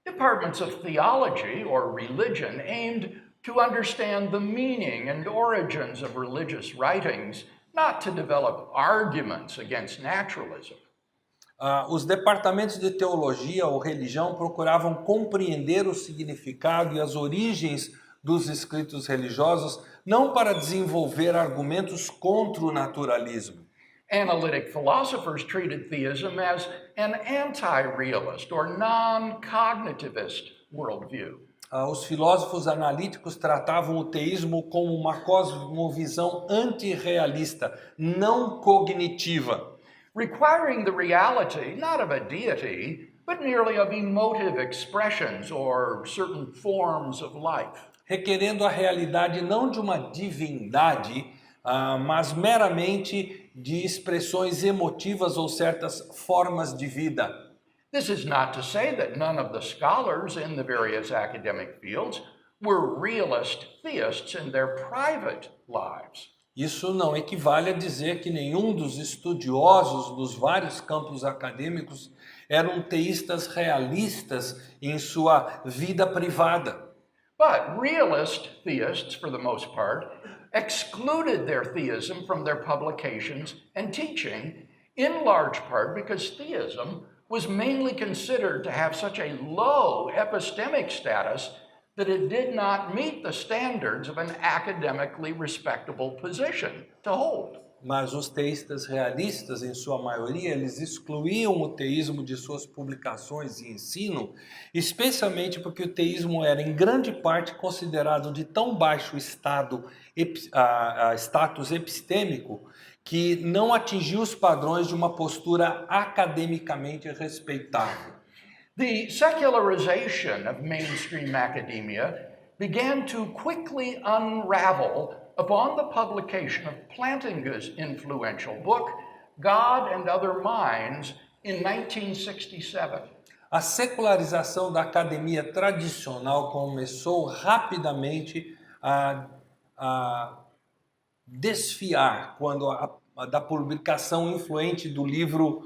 Departments of theology or religion aimed to understand the meaning and origins of religious writings, not to develop arguments against naturalism. Os departamentos de teologia ou religião procuravam compreender o significado e as origens dos escritos religiosos, não para desenvolver argumentos contra o naturalismo. Analytic philosophers treated theism as an anti-realist or non-cognitivist worldview. Os filósofos analíticos tratavam o teísmo como uma cosmovisão anti-realista, não cognitiva, requiring the reality not of a deity, but merely of emotive expressions or certain forms of life. requerendo a realidade não de uma divindade, mas meramente de expressões emotivas ou certas formas de vida. This is not to say that none of the scholars in the various academic fields were realist theists in their private lives. Isso não equivale a dizer que nenhum dos estudiosos dos vários campos acadêmicos eram teístas realistas em sua vida privada. But realist theists, for the most part, excluded their theism from their publications and teaching, in large part because theism was mainly considered to have such a low epistemic status that it did not meet the standards of an academically respectable position to hold. Mas os teístas realistas, em sua maioria, eles excluíam o teísmo de suas publicações e ensino, especialmente porque o teísmo era, em grande parte, considerado de tão baixo status epistêmico que não atingiu os padrões de uma postura academicamente respeitável. The secularization of mainstream academia began to quickly unravel upon the publication of Plantinga's influential book, God and Other Minds, in 1967. A secularização da academia tradicional começou rapidamente a desfiar quando da publicação influente do livro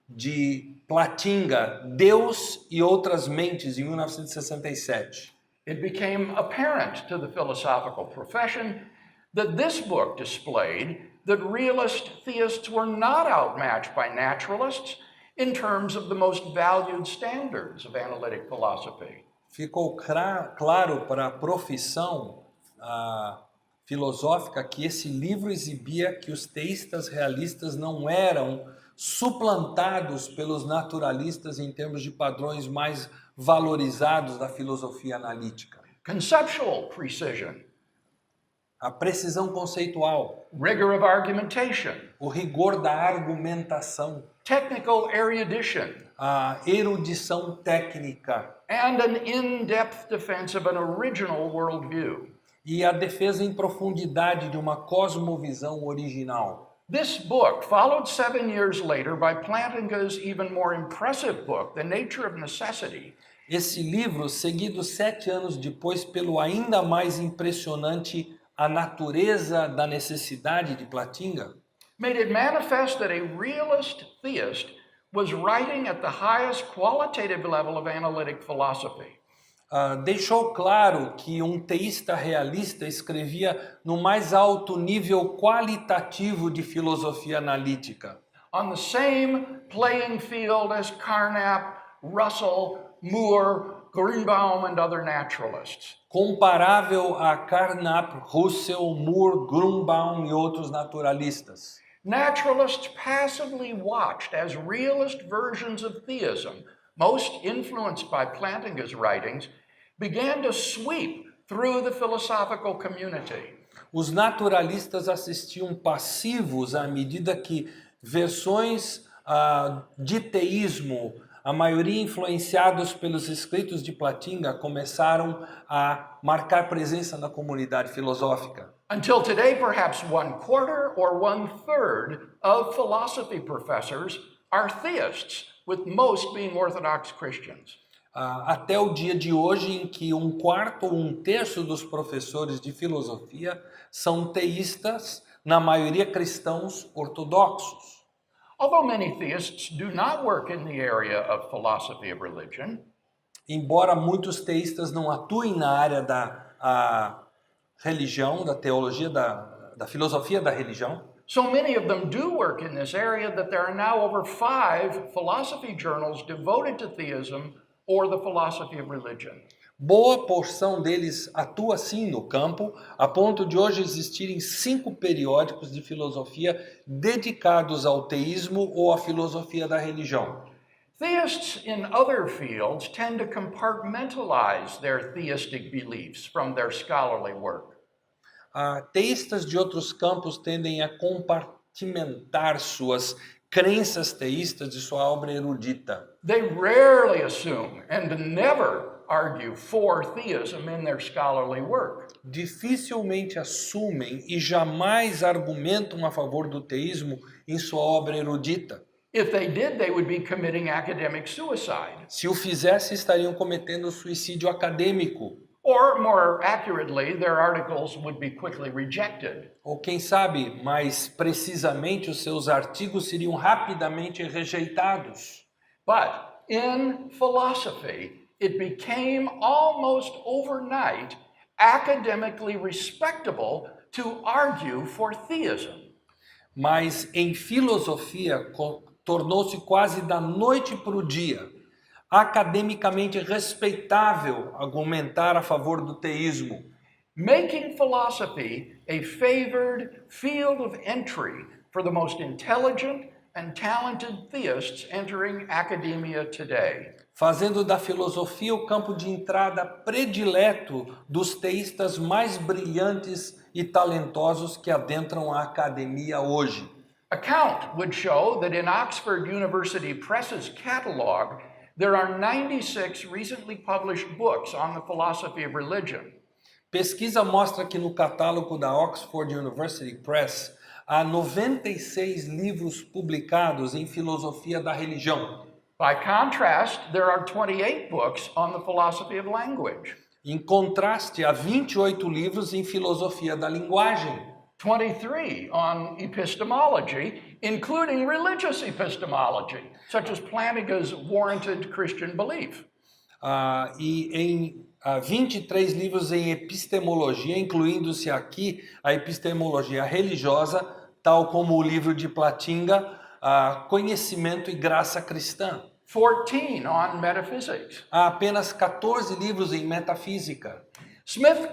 de Plantinga, Deus e Outras Mentes, em 1967. It became apparent to the philosophical profession that this book displayed that realist theists were not outmatched by naturalists in terms of the most valued standards of analytic philosophy. Ficou claro para a profissão filosófica que esse livro exibia que os teístas realistas não eram suplantados pelos naturalistas em termos de padrões mais valorizados da filosofia analítica. Conceptual precision, A precisão conceitual, rigor of argumentation, o rigor da argumentação, technical erudition, a erudição técnica and an in-depth defense of an original worldview. e a defesa em profundidade de uma cosmovisão original. This book, followed 7 years later by Plantinga's even more impressive book, The Nature of Necessity. Esse livro, seguido 7 anos depois pelo ainda mais impressionante A Natureza da Necessidade de Plantinga, made it manifest that a realist theist was writing at the highest qualitative level of analytic philosophy. Deixou claro que um teísta realista escrevia no mais alto nível qualitativo de filosofia analítica, On the same playing field as Carnap, Russell, Moore, Greenbaum, and other naturalists. comparável a Carnap, Russell, Moore, Greenbaum e outros naturalistas. Naturalists passively watched as realist versions of theism, most influenced by Plantinga's writings, began to sweep through the philosophical community. Os naturalistas assistiam passivos à medida que versões de teísmo, a maioria influenciados pelos escritos de Plantinga, começaram a marcar presença na comunidade filosófica. Until today, perhaps 1/4 or 1/3 of philosophy professors are theists, with most being Orthodox Christians. até o dia de hoje, em que um quarto ou um terço dos professores de filosofia são teístas, na maioria cristãos ortodoxos. Although many theists do not work in the area of philosophy of religion, Embora muitos teístas não atuem na área da religião, da teologia, da filosofia da religião, so many of them do work in this area that there are now over 5 philosophy journals devoted to theism or the philosophy of religion. boa porção deles atua sim no campo, a ponto de hoje existirem 5 periódicos de filosofia dedicados ao teísmo ou à filosofia da religião. Theists in other fields tend to compartmentalize their theistic beliefs from their scholarly work. Teístas de outros campos tendem a compartimentar suas crenças teístas de sua obra erudita. They rarely assume and never argue for theism in their scholarly work. Dificilmente assumem e jamais argumentam a favor do teísmo em sua obra erudita. If they did, they would be committing academic suicide. Se o fizesse, estariam cometendo suicídio acadêmico. Or, more accurately, their articles would be quickly rejected. Ou quem sabe, mais precisamente, os seus artigos seriam rapidamente rejeitados. But in philosophy, it became almost overnight academically respectable to argue for theism. Mas em filosofia, tornou-se quase da noite para o dia academicamente respeitável argumentar a favor do teísmo, making philosophy a favored field of entry for the most intelligent and talented theists entering academia today. fazendo da filosofia o campo de entrada predileto dos teístas mais brilhantes e talentosos que adentram a academia hoje. A count would show that in Oxford University Press's catalog, there are 96 recently published books on the philosophy of religion. Pesquisa mostra que no catálogo da Oxford University Press há 96 livros publicados em filosofia da religião. By contrast, there are 28 books on the philosophy of language. Em contraste, há 28 livros em filosofia da linguagem. 23 on epistemology, including religious epistemology, such as Plantinga's Warranted Christian Belief. E em 23 livros em epistemologia, incluindo-se aqui a epistemologia religiosa, tal como o livro de Plantinga, Conhecimento e Graça Cristã. 14 on metaphysics. Há apenas 14 livros em metafísica. Smith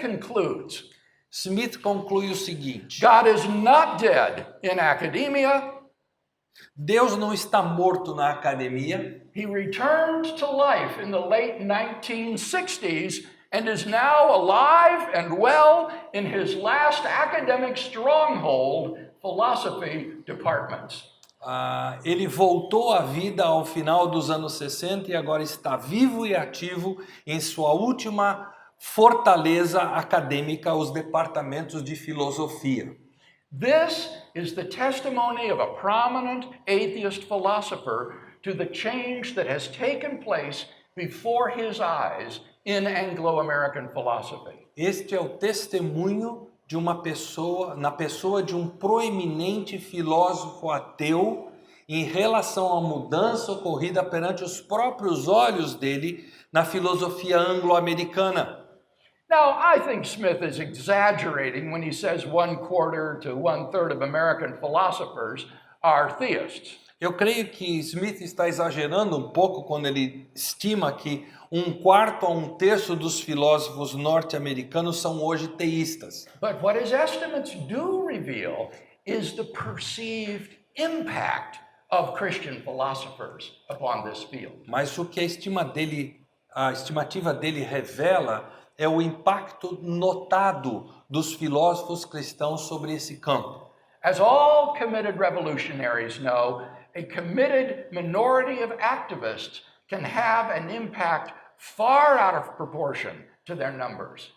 conclui o seguinte: God is not dead in academia. Deus não está morto na academia. He returned to life in the late 1960s and is now alive and well in his last academic stronghold, philosophy departments. Ele voltou à vida ao final dos anos 60 e agora está vivo e ativo em sua última fortaleza acadêmica, os departamentos de filosofia. This is the testimony of a prominent atheist philosopher to the change that has taken place before his eyes in anglo-american philosophy. Este é o testemunho de uma pessoa, na pessoa de um proeminente filósofo ateu em relação à mudança ocorrida perante os próprios olhos dele na filosofia anglo-americana. Now, I think Smith is exaggerating when he says 1/4 to 1/3 of American philosophers are theists. Eu creio que Smith está exagerando um pouco quando ele estima que 1/4 a 1/3 dos filósofos norte-americanos são hoje teístas. But what his estimates do reveal is the perceived impact of Christian philosophers upon this field. Mas o que a estimativa dele revela é o impacto notado dos filósofos cristãos sobre esse campo. As all committed revolutionaries know, a committed minority of activists can have an impact far out of proportion to their numbers.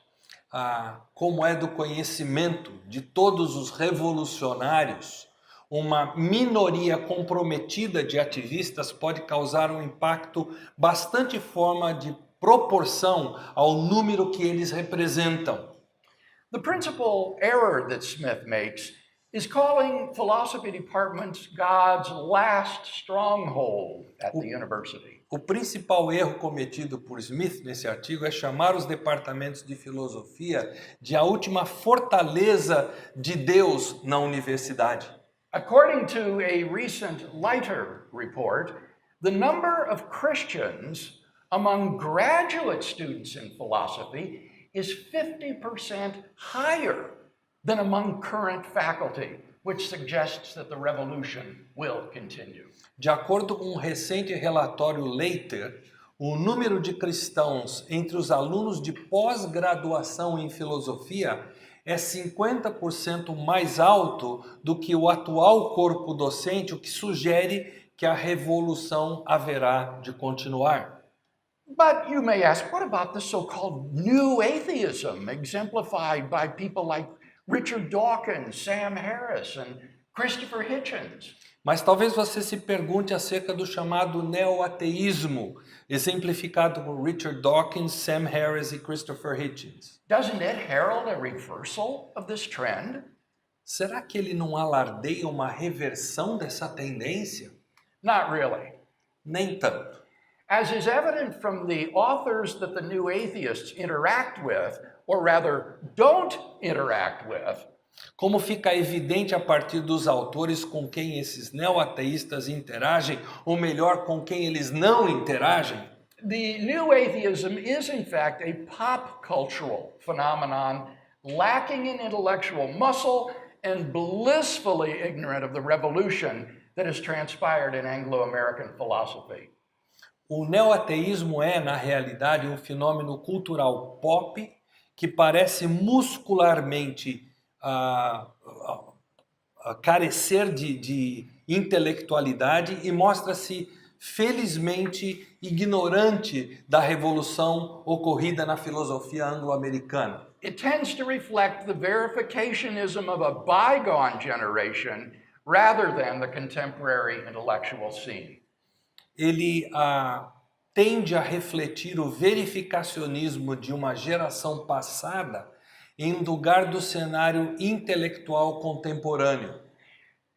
Como é do conhecimento de todos os revolucionários, uma minoria comprometida de ativistas pode causar um impacto bastante fora de proporção ao número que eles representam. The principal error that Smith makes is calling philosophy departments God's last stronghold at the university. O principal erro cometido por Smith nesse artigo é chamar os departamentos de filosofia de a última fortaleza de Deus na universidade. According to a recent Leiter report, the number of Christians among graduate students in philosophy is 50% higher than among current faculty, which suggests that the revolution will continue. De acordo com um recente relatório Leiter, o número de cristãos entre os alunos de pós-graduação em filosofia é 50% mais alto do que o atual corpo docente, o que sugere que a revolução haverá de continuar. But you may ask, what about the so-called new atheism exemplified by people like Richard Dawkins, Sam Harris, and Christopher Hitchens? Mas talvez você se pergunte acerca do chamado neo-ateísmo, exemplificado por Richard Dawkins, Sam Harris e Christopher Hitchens. Doesn't it herald a reversal of this trend? Será que ele não alardeia uma reversão dessa tendência? Not really. Nem tanto. As is evident from the authors that the new atheists interact with, or rather don't interact with, como fica evidente a partir dos autores com quem esses neo-ateístas interagem, ou melhor, com quem eles não interagem, the new atheism is in fact a pop cultural phenomenon lacking in intellectual muscle and blissfully ignorant of the revolution that has transpired in anglo-american philosophy. O neo-ateísmo é, na realidade, um fenômeno cultural pop que parece muscularmente carecer de intelectualidade e mostra-se felizmente ignorante da revolução ocorrida na filosofia anglo-americana. It tends to reflect the verificationism of a bygone generation rather than the contemporary intellectual scene. Ele tende a refletir o verificacionismo de uma geração passada em lugar do cenário intelectual contemporâneo.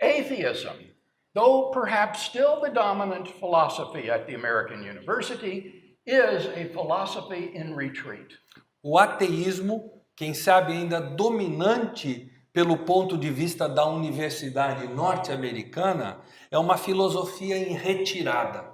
Atheism, though perhaps still the dominant philosophy at the American university, is a philosophy in retreat. O ateísmo, quem sabe ainda dominante pelo ponto de vista da universidade norte-americana, é uma filosofia em retirada.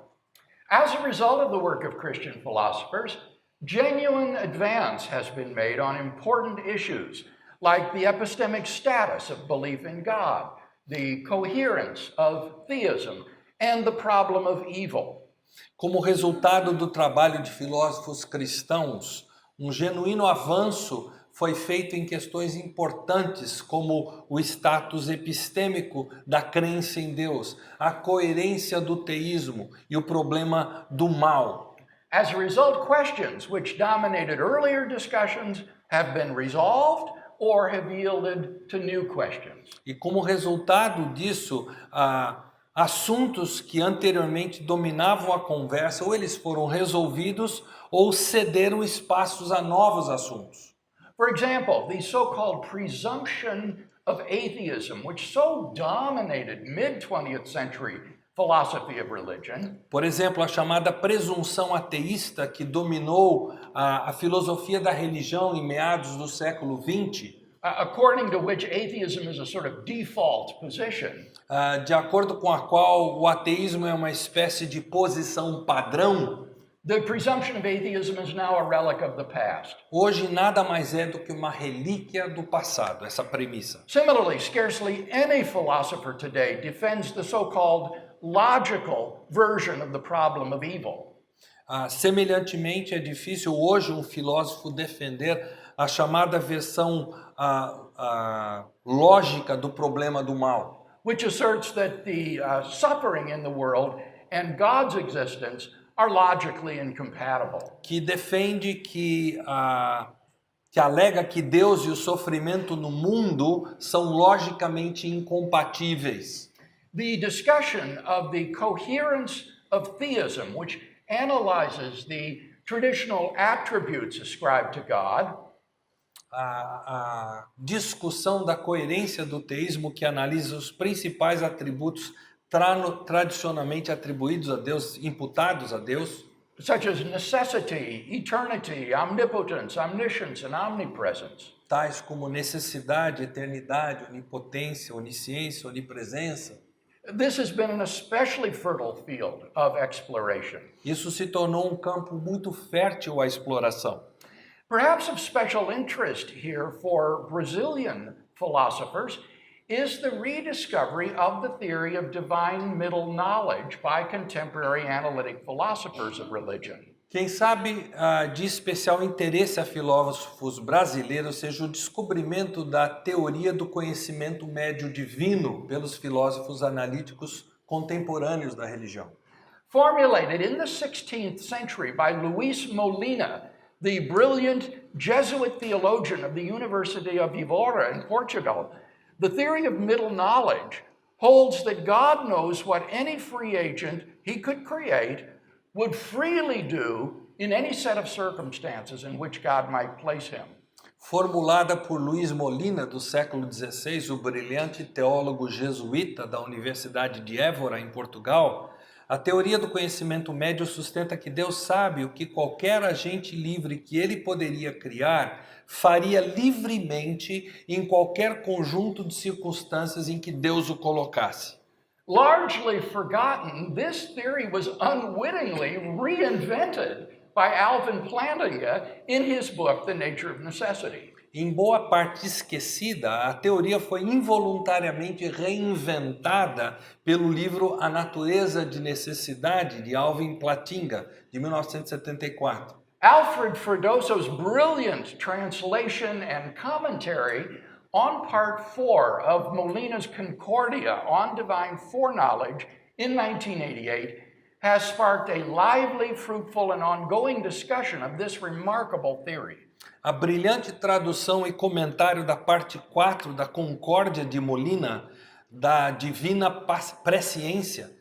As a result of the work of Christian philosophers, genuine advance has been made on important issues like the epistemic status of belief in God, the coherence of theism, and the problem of evil. Como resultado do trabalho de filósofos cristãos, um genuíno avanço foi feito em questões importantes como o status epistêmico da crença em Deus, a coerência do teísmo e o problema do mal. As a result, questions which dominated earlier discussions have been resolved or have yielded to new questions. E como resultado disso, assuntos que anteriormente dominavam a conversa, ou eles foram resolvidos ou cederam espaços a novos assuntos. For example, the so-called presumption of atheism, which so dominated mid-20th century philosophy of religion. Por exemplo, a chamada presunção ateísta que dominou a filosofia da religião em meados do século XX. According to which atheism is a sort of default position. De acordo com a qual o ateísmo é uma espécie de posição padrão. The presumption of atheism is now a relic of the past. Hoje nada mais é do que uma relíquia do passado, essa premissa. Similarly, scarcely any philosopher today defends the so-called logical version of the problem of evil. Semelhantemente, é difícil hoje um filósofo defender a chamada versão lógica do problema do mal. Which asserts that the suffering in the world and God's existence are logically incompatible. Que defende que alega que Deus e o sofrimento no mundo são logicamente incompatíveis. the discussion of the coherence of theism, which analyzes the traditional attributes ascribed to God, a discussão da coerência do teísmo que analisa os principais atributos tradicionalmente atribuídos a Deus, imputados a Deus, such as necessity, eternity, omnipotence, omniscience, and omnipresence. tais como necessidade, eternidade, onipotência, onisciência, onipresença. This has been an especially fertile field of exploration. Isso se tornou um campo muito fértil à exploração. Perhaps of special interest here for Brazilian philosophers is the rediscovery of the theory of divine middle knowledge by contemporary analytic philosophers of religion. Quem sabe de especial interesse a filósofos brasileiros seja o descobrimento da teoria do conhecimento médio divino pelos filósofos analíticos contemporâneos da religião. Formulated in the 16th century by Luís Molina, the brilliant Jesuit theologian of the University of Évora in Portugal, the theory of middle knowledge holds that God knows what any free agent he could create would freely do in any set of circumstances in which God might place him. Formulada por Luís Molina, do século XVI, o brilhante teólogo jesuíta da Universidade de Évora, em Portugal, a teoria do conhecimento médio sustenta que Deus sabe o que qualquer agente livre que ele poderia criar faria livremente em qualquer conjunto de circunstâncias em que Deus o colocasse. Largely forgotten, this theory was unwittingly reinvented by Alvin Plantinga in his book, The Nature of Necessity. Em boa parte esquecida, a teoria foi involuntariamente reinventada pelo livro A Natureza de Necessidade, de Alvin Plantinga, de 1974. Alfred Fredosso's brilliant translation and commentary on part 4 of Molina's Concordia on Divine Foreknowledge in 1988 has sparked a lively, fruitful, and ongoing discussion of this remarkable theory. A brilhante tradução e comentário da parte 4 da Concórdia de Molina, da Divina Presciência,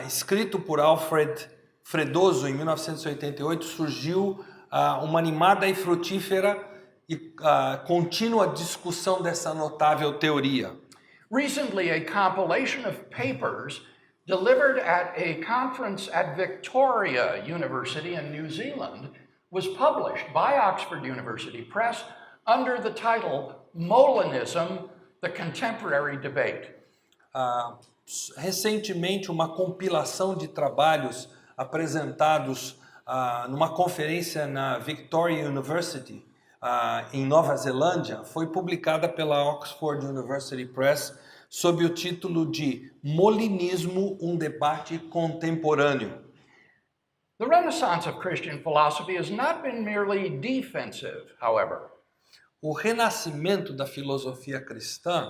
escrito por Alfred Fredosso em 1988, surgiu uma animada e frutífera e contínua discussão dessa notável teoria. Recently, a compilation of papers delivered at a conference at Victoria University in New Zealand was published by Oxford University Press under the title Molinism, the Contemporary Debate. Recentemente, uma compilação de trabalhos apresentados numa conferência na Victoria University, em Nova Zelândia, foi publicada pela Oxford University Press sob o título de Molinismo, um debate contemporâneo. The renaissance of Christian philosophy has not been merely defensive, however. O renascimento da filosofia cristã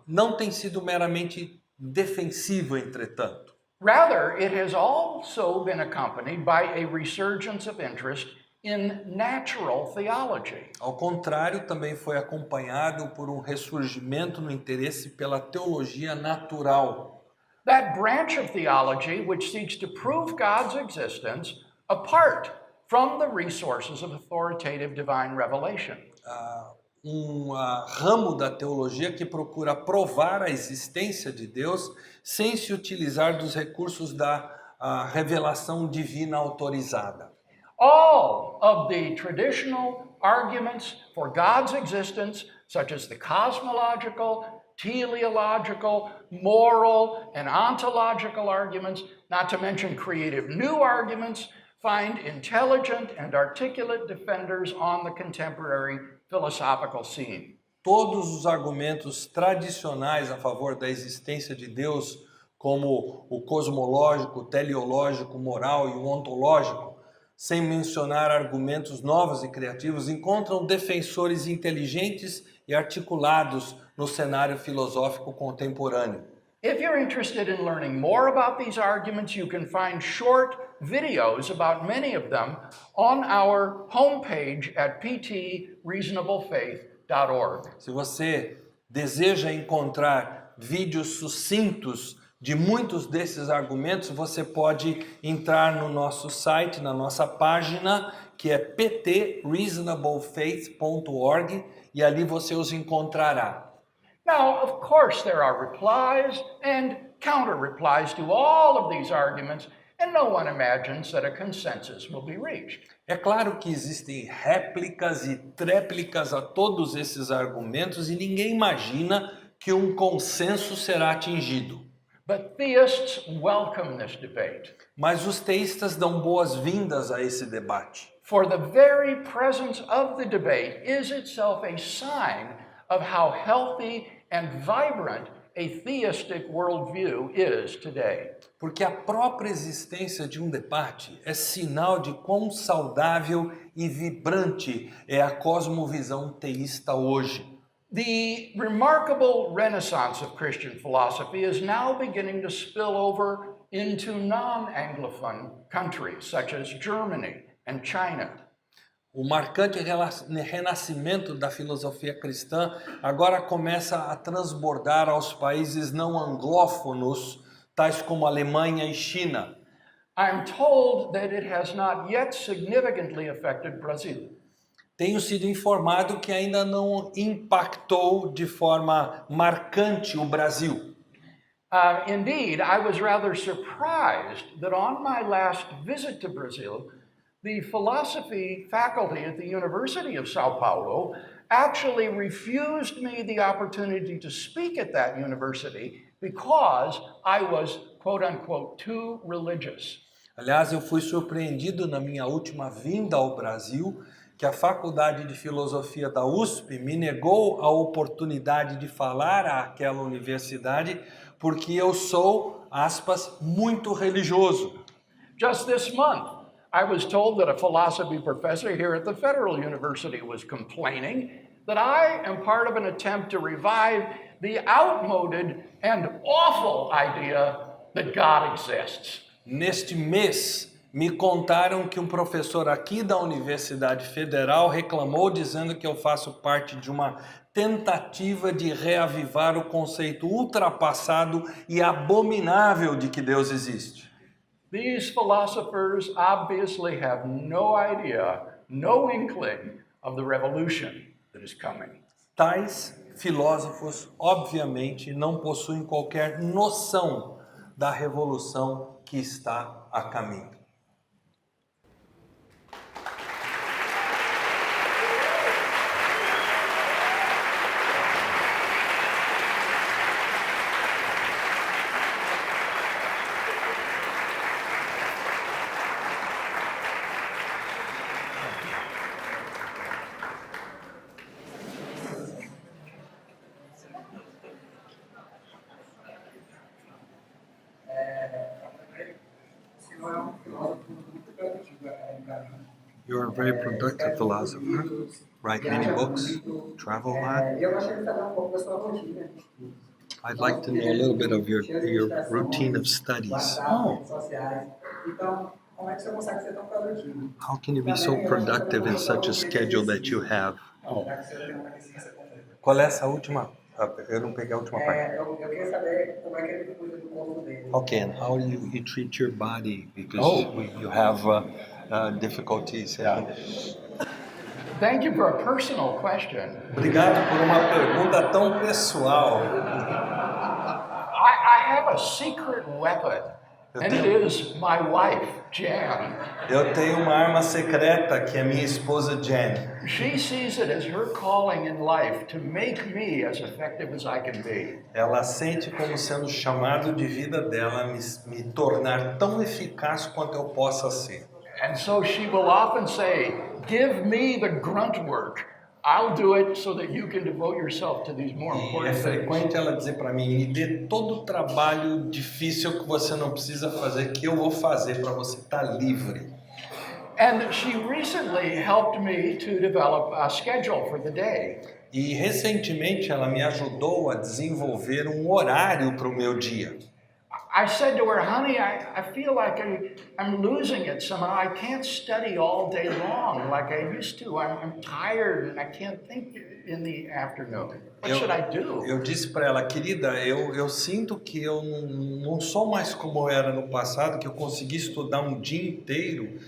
não tem sido meramente defensivo, entretanto. Rather, it has also been accompanied by a resurgence of interest in natural theology. Ao contrário, também foi acompanhado por um ressurgimento no interesse pela teologia natural. That branch of theology which seeks to prove God's existence apart from the resources of authoritative divine revelation. Ramo da teologia que procura provar a existência de Deus sem se utilizar dos recursos da revelação divina autorizada. All of the traditional arguments for God's existence, such as the cosmological, teleological, moral, and ontological arguments, not to mention creative new arguments, find intelligent and articulate defenders on the contemporary philosophical scene. Todos os argumentos tradicionais a favor da existência de Deus, como o cosmológico, o teleológico, o moral e o ontológico, sem mencionar argumentos novos e criativos, encontram defensores inteligentes e articulados no cenário filosófico contemporâneo. If you're interested in learning more about these arguments, you can find short videos about many of them on our homepage at ptreasonablefaith.org. Se você deseja encontrar vídeos sucintos de muitos desses argumentos, você pode entrar no nosso site, na nossa página, que é pt.reasonablefaith.org, e ali você os encontrará. Now, of course, there are replies and counter-replies to all of these arguments, and no one imagines that a consensus will be reached. É claro que existem réplicas e tréplicas a todos esses argumentos e ninguém imagina que um consenso será atingido. But theists welcome this debate. Mas os teístas dão boas-vindas a esse debate. For the very presence of the debate is itself a sign of how healthy and vibrant a theistic worldview is today. Porque a própria existência de um debate é sinal de quão saudável e vibrante é a cosmovisão teísta hoje. The remarkable renaissance of Christian philosophy is now beginning to spill over into non-Anglophone countries such as Germany and China. O marcante renascimento da filosofia cristã agora começa a transbordar aos países não anglófonos, tais como Alemanha e China. I'm told that it has not yet significantly affected Brazil. Tenho sido informado que ainda não impactou de forma marcante o Brasil. Indeed, I was rather surprised that on my last visit to Brazil, the philosophy faculty at the University of Sao Paulo actually refused me the opportunity to speak at that university because I was, quote unquote, too religious. Aliás, eu fui surpreendido na minha última vinda ao Brasil que a Faculdade de Filosofia da USP me negou a oportunidade de falar àquela universidade porque eu sou, aspas, muito religioso. Just this month, I was told that a philosophy professor here at the Federal University was complaining that I am part of an attempt to revive the outmoded and awful idea that God exists. Neste mês, me contaram que um professor aqui da Universidade Federal reclamou dizendo que eu faço parte de uma tentativa de reavivar o conceito ultrapassado e abominável de que Deus existe. These philosophers obviously have no idea, no inkling of the revolution that is coming. Tais filósofos, obviamente, não possuem qualquer noção da revolução que está a caminho. You're a very productive philosopher. Write many books, travel a lot. I'd like to know a little bit of your routine of studies. Oh. How can you be so productive in such a schedule that you have? Oh. Qual é essa última? Eu não peguei a última parte. Eu queria saber como é que ele cuida do corpo dele. Okay, and how do you treat your body? Because Oh. you have difficulties. Thank you for a personal question. Obrigado por uma pergunta tão pessoal. I have a secret weapon, and it is my wife, Jan. Eu tenho uma arma secreta que é minha esposa Jen. She sees it as her calling in life to make me as effective as I can be. Ela sente como sendo o chamado de vida dela me tornar tão eficaz quanto eu possa ser. And so she will often say, "Give me the grunt work. I'll do it so that you can devote yourself to these more E é important things." frequente ela dizer para mim, me dê todo o trabalho difícil que você não precisa fazer, que eu vou fazer para você estar livre. And she recently helped me to develop a schedule for the day. E recentemente ela me ajudou a desenvolver um horário para o meu dia. I said to her, "Honey, I feel like I'm losing it somehow. I can't study all day long like I used to. I'm tired and I can't think in the afternoon. What should I do? Eu disse para ela, querida, eu sinto que eu não sou mais como eu era no passado, que eu consegui estudar um dia inteiro.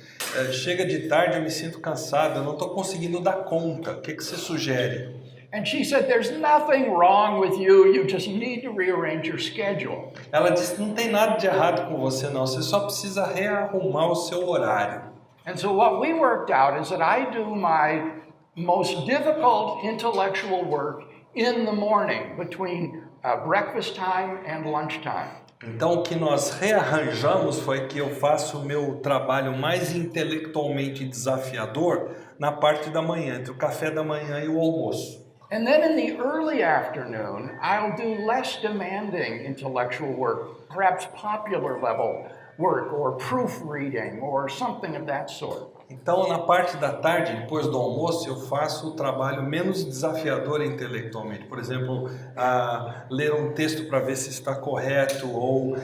Chega de tarde, eu me sinto cansado, eu não estou conseguindo dar conta. O que você sugere? And she said, there's nothing wrong with you, you just need to rearrange your schedule. Ela disse, não tem nada de errado com você não, você só precisa rearrumar o seu horário. And so what we worked out is that I do my most difficult intellectual work in the morning between breakfast time and lunchtime. Então o que nós rearranjamos foi que eu faço o meu trabalho mais intelectualmente desafiador na parte da manhã, entre o café da manhã e o almoço. And then in the early afternoon, I'll do less demanding intellectual work, perhaps popular level work or proofreading or something of that sort. Então, na parte da tarde, depois do almoço, eu faço o trabalho menos desafiador intelectualmente. Por exemplo, ler um texto para ver se está correto ou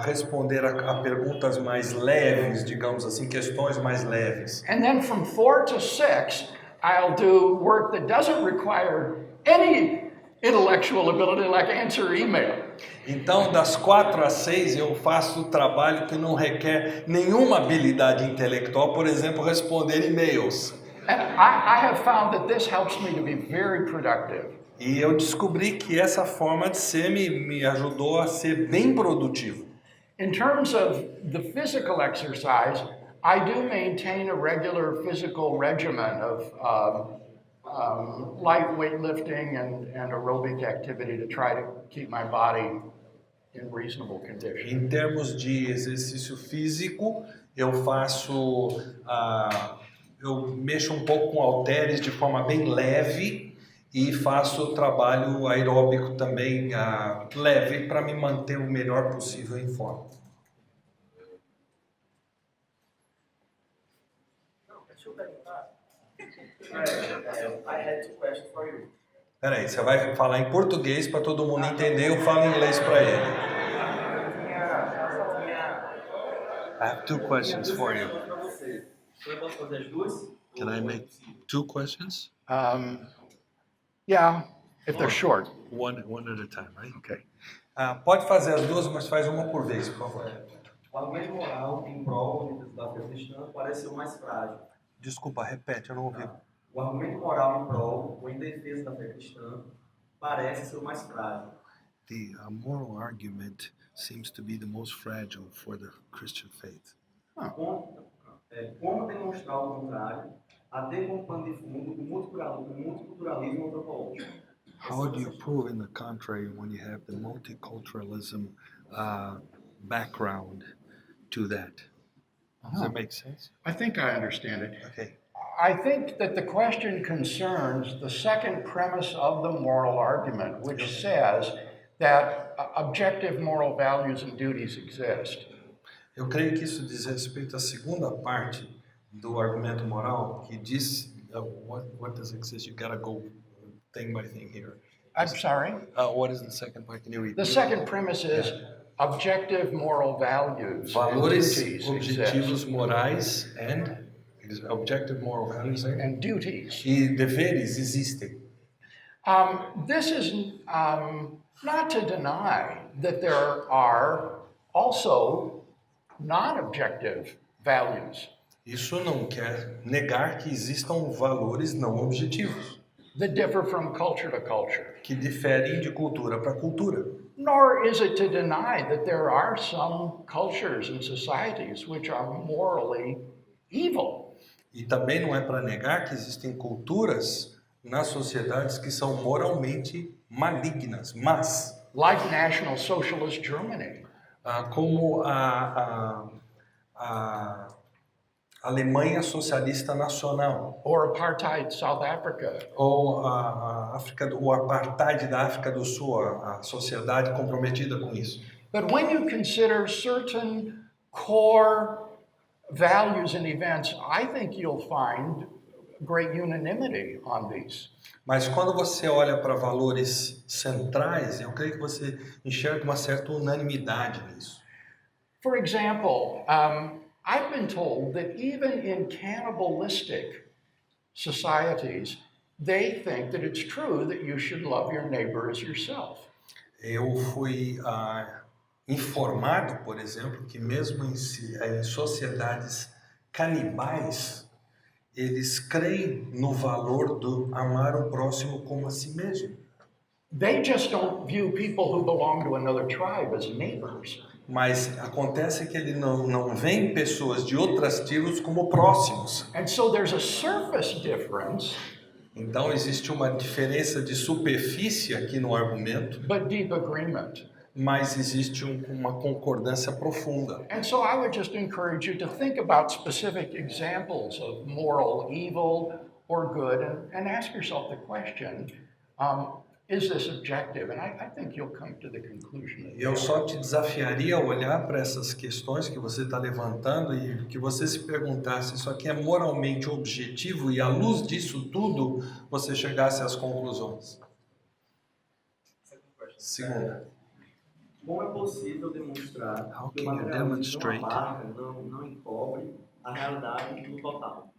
responder a perguntas mais leves, digamos assim, questões mais leves. And then from 4 to 6, I'll do work that doesn't require any intellectual ability, like answer email. Então, das 4 às 6, eu faço o trabalho que não requer nenhuma habilidade intelectual, por exemplo, responder e-mails. And I have found that this helps me to be very productive. E eu descobri que essa forma de ser me ajudou a ser bem produtivo. In terms of the physical exercise, I do maintain a regular physical regimen of light weightlifting and aerobic activity to try to keep my body in reasonable condition. Em termos de exercício físico, eu mexo um pouco com halteres de forma bem leve e faço trabalho aeróbico também leve para me manter o melhor possível em forma. Deixa eu perguntar. I had two questions for you. Peraí, você vai falar em português para todo mundo entender, eu falo em inglês para ele. I have two questions for you. Eu posso fazer as duas? Can I make two questions? Yeah, if they're short. One at a time, right? Okay. Pode fazer as duas, mas faz uma por vez, por favor. O argumento moral em prol da fé cristã parece ser o mais frágil. Desculpa, repete, eu não ouvi. O argumento moral em prol ou em defesa da fé cristã parece ser o mais frágil. The moral argument seems to be the most fragile for the Christian faith. Como demonstrar o contrário, até com pano de fundo o multiculturalismo antropológico? How do you prove in the contrary when you have the multiculturalism background to that? Does that make sense? I think I understand it. Okay. I think that the question concerns the second premise of the moral argument, which says that objective moral values and duties exist. Eu creio que isso diz respeito à segunda parte do argumento moral, que diz what does exist? You gotta go thing by thing here. I'm sorry? What is the second part? Can you repeat? The second premise is objective moral values Valores and duties objetivos exist. morais and objective moral values And duties. e deveres existem. This is not to deny that there are also non-objective values Isso não quer negar que existam valores não objetivos, that differ from culture to culture. que diferem de cultura para cultura. Nor is it to deny that there are some cultures and societies which are morally evil. E também não é para negar que existem culturas nas sociedades que são moralmente malignas, mas Like National Socialist Germany, como a Alemanha Socialista Nacional, or apartheid South Africa, ou o apartheid da África do Sul, a sociedade comprometida com isso. But when you consider certain core values and events, I think you'll find great unanimity on these. Mas quando você olha para valores centrais, eu creio que você enxerga uma certa unanimidade nisso. For example, I've been told that even in cannibalistic societies, they think that it's true that you should love your neighbor as yourself. Eu fui informado, por exemplo, que mesmo em sociedades canibais, eles creem no valor do amar o próximo como a si mesmo. They just don't view people who belong to another tribe as neighbors. Mas acontece que ele não vê pessoas de outras tribos como próximos. And so there's a surface difference, Então existe uma diferença de superfície aqui no argumento, but deep agreement. mas existe uma concordância profunda. And so I would just encourage you to think about specific examples of moral evil or good and ask yourself the question, is this objective? And I think you'll come to the conclusion. Eu só te desafiaria a olhar para essas questões que você está levantando e que você se perguntasse se isso aqui é moralmente objetivo e à luz disso tudo você chegasse às conclusões. Segunda. Como é possível demonstrar How que o can you materialismo demonstrate? não abarca, não encobre a realidade no total?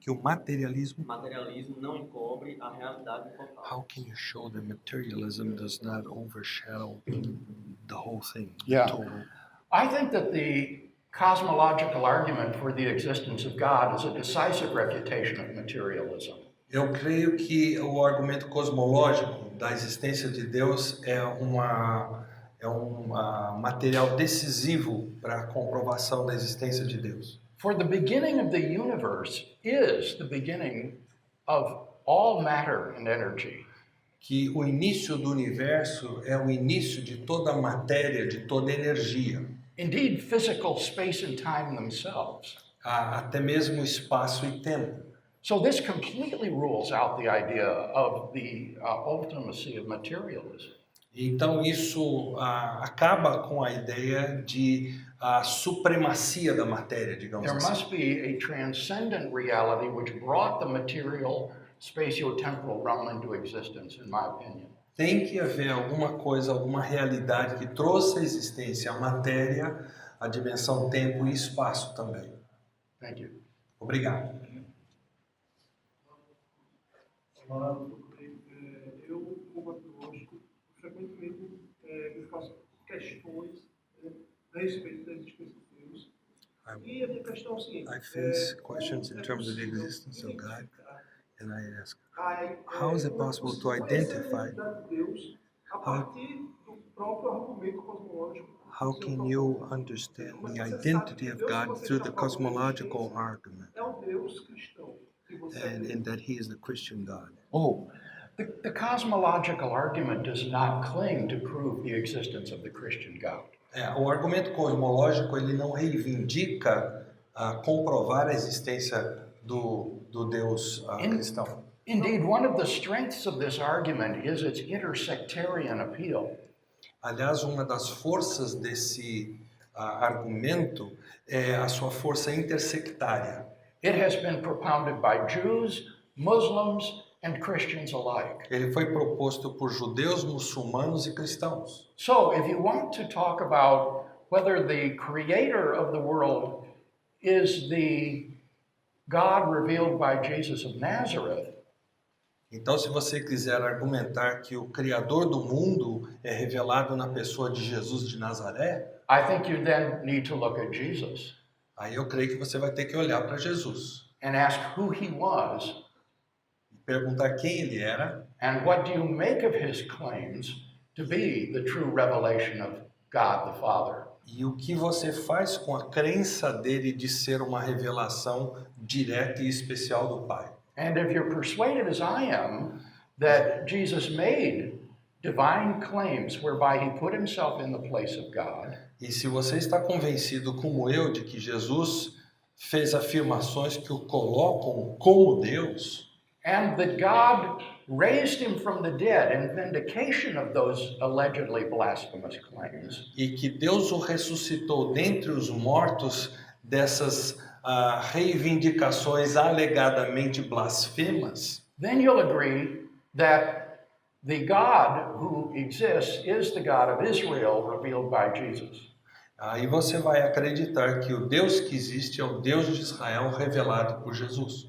Que o materialismo. Materialismo não encobre a realidade no total. How can you show that materialism does not overshadow the whole thing? Yeah. The total? I think that the cosmological argument for the existence of God is a decisive refutation of materialism. Eu creio que o argumento cosmológico da existência de Deus é um material decisivo para a comprovação da existência de Deus. For the beginning of the universe is the beginning of all matter and energy. Que o início do universo é o início de toda a matéria, de toda a energia. Indeed, physical space and time themselves. Até mesmo espaço e tempo. So this completely rules out the idea of the ultimacy of materialism. Então isso acaba com a ideia de supremacia da matéria, digamos There assim. must be a transcendent reality which brought the material spatio-temporal realm into existence, in my opinion. Tem que haver alguma coisa, alguma realidade que trouxe à existência a matéria, a dimensão tempo e espaço também. Thank you. Obrigado. Eu, como agnóstico, frequentemente me faço questões a respeito da existência de Deus. E a minha questão é o seguinte: I face questions in terms of the existence of God, and I ask, how is it possible to identify? Deus a partir do próprio argumento cosmológico? How can you understand the identity of God through the cosmological argument, É o Deus cristão que você and that He is the Christian God? Oh, the cosmological argument does not cling to prove the existence of the Christian God. O argumento cosmológico ele não reivindica comprovar a existência do Deus cristão. Indeed, one of the strengths of this argument is its intersectarian appeal. Aliás, uma das forças desse argumento é a sua força intersectária. It has been propounded by Jews, Muslims, and Christians alike. Ele foi proposto por judeus, muçulmanos e cristãos. So, if you want to talk about whether the creator of the world is the God revealed by Jesus of Nazareth, Então, se você quiser argumentar que o Criador do mundo é revelado na pessoa de Jesus de Nazaré, I think you then need to look at Jesus aí eu creio que você vai ter que olhar para Jesus and ask who he was e perguntar quem ele era and what do you make of his claims to be the true revelation of God the Father. e o que você faz com a crença dele de ser uma revelação direta e especial do Pai. And if you're persuaded, as I am, that Jesus made divine claims whereby he put himself in the place of God, E se você está convencido, como eu, de que Jesus fez afirmações que o colocam como Deus, and that God raised him from the dead in vindication of those allegedly blasphemous claims, e que Deus o ressuscitou dentre os mortos dessas reivindicações alegadamente blasfemas, then you'll agree that the God who exists is the God of Israel revealed by Jesus. aí você vai acreditar que o Deus que existe é o Deus de Israel revelado por Jesus.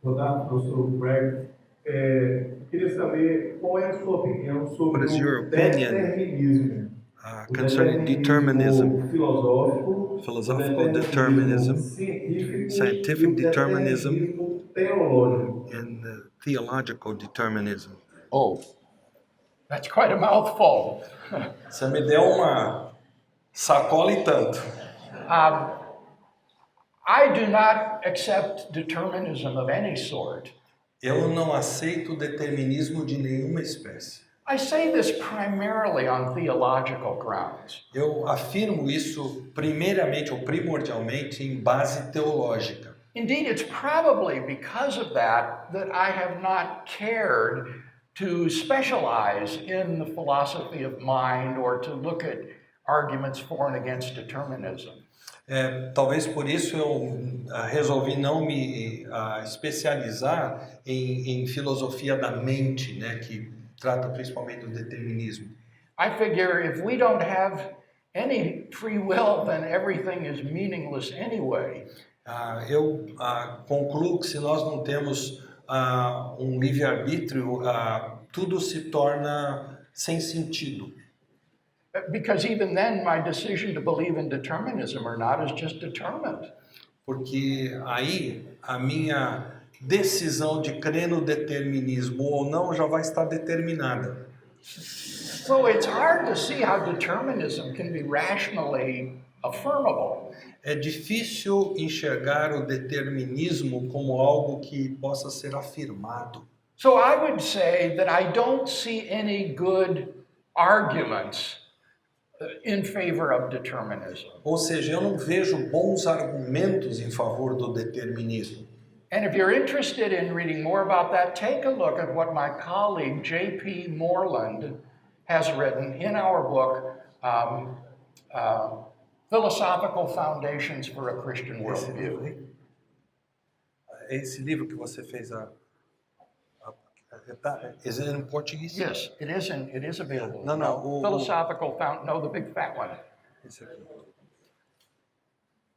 Boa tarde, professor Greg. Queria saber qual é a sua opinião sobre What is your o opinion, determinismo. O concerning determinism, filosófico, philosophical o determinism, científico e scientific o determinism, determinismo teológico? and theological determinism? Oh, that's quite a mouthful. Você me deu uma sacola e tanto. I do not accept determinism of any sort. Eu não aceito determinismo de nenhuma espécie. I say this primarily on theological grounds. Eu afirmo isso primeiramente ou primordialmente em base teológica. Indeed, it's probably because of that that I have not cared to specialize in the philosophy of mind or to look at arguments for and against determinism. Talvez por isso eu resolvi não me especializar em filosofia da mente, né, que trata principalmente do determinismo. I figure if we don't have any free will, then everything is meaningless anyway. Eu concluo que se nós não temos um livre-arbítrio, tudo se torna sem sentido. Because even then, my decision to believe in determinism or not is just determined. Porque aí a minha decisão de crer no determinismo ou não já vai estar determinada. So it's hard to see how determinism can be rationally affirmable. É difícil enxergar o determinismo como algo que possa ser afirmado. So I would say that I don't see any good arguments in favor of determinism. Ou seja, eu não vejo bons argumentos em favor do determinismo. And if you're interested in reading more about that, take a look at what my colleague J.P. Moreland has written in our book, Philosophical Foundations for a Christian Worldview. Esse livro que você fez is it in Portuguese? Yes, it is available. No, Philosophical Fountain, no, the big fat one. Esse aqui.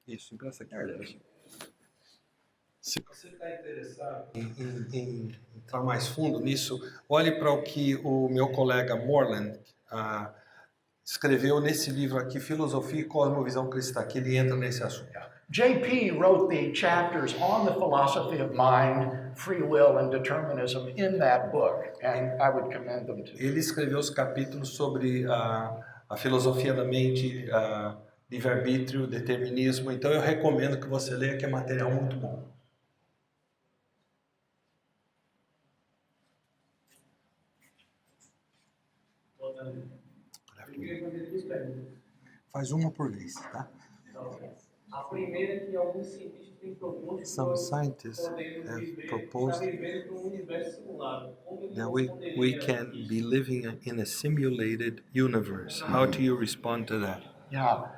Isso, empresta aqui. There it is. Se você está interessado em entrar mais fundo nisso, olhe para o que o meu colega Moreland escreveu nesse livro aqui, Filosofia e Cosmovisão Cristã, que ele entra nesse assunto. J.P. wrote the chapters on the philosophy of mind, free will, and determinism in that book, and I would commend them to you. Ele escreveu os capítulos sobre a filosofia da mente, livre-arbítrio, determinismo, então eu recomendo que você leia, que é material muito bom. Faz uma por vez, tá? A primeira é que alguns cientistas têm proposto Some scientists have proposed vivendo um universo simulado. that we can be living in a simulated universe. How do you respond to that? Yeah.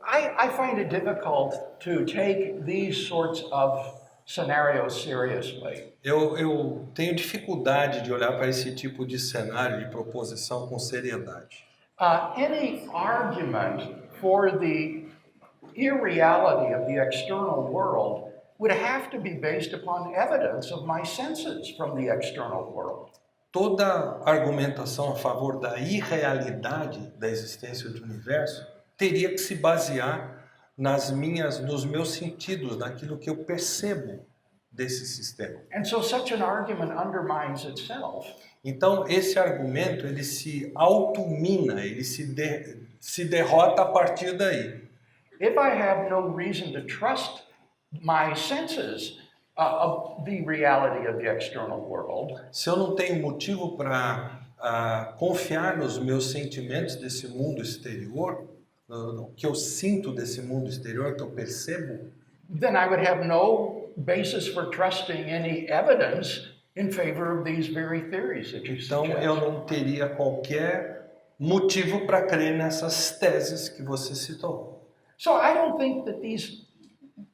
I find it difficult to take these sorts of scenarios seriously. Eu tenho dificuldade de olhar para esse tipo de cenário de proposição com seriedade. Any argument for the irreality of the external world would have to be based upon evidence of my senses from the external world. Toda argumentação a favor da irrealidade da existência do universo teria que se basear nos meus sentidos, naquilo que eu percebo desse sistema. And so such an argument undermines itself. Então, esse argumento, ele se automina, ele se derrota a partir daí. If I have no reason to trust my senses of the reality of the external world, Se eu não tenho motivo para confiar nos meus sentimentos desse mundo exterior, no que eu sinto desse mundo exterior, que eu percebo, then I would have no basis for trusting any evidence in favor of these very theories that you então suggest. eu não teria qualquer motivo para crer nessas teses que você citou. So I don't think that these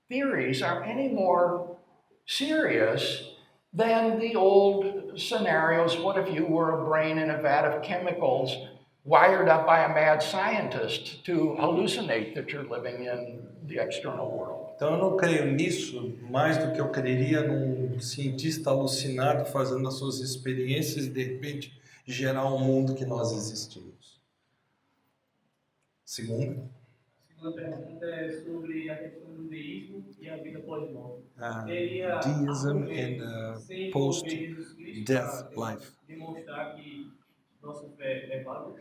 theories are any more serious than the old scenarios. What if you were a brain in a vat of chemicals wired up by a mad scientist to hallucinate that you're living in the external world. Então eu não creio nisso mais do que eu creria num cientista alucinado fazendo as suas experiências e de repente gerar um mundo que nós existimos. Segundo, A segunda pergunta é sobre a questão do deísmo e a vida pós-morte. deism and post-death life. Demonstrar que nossa fé é válida.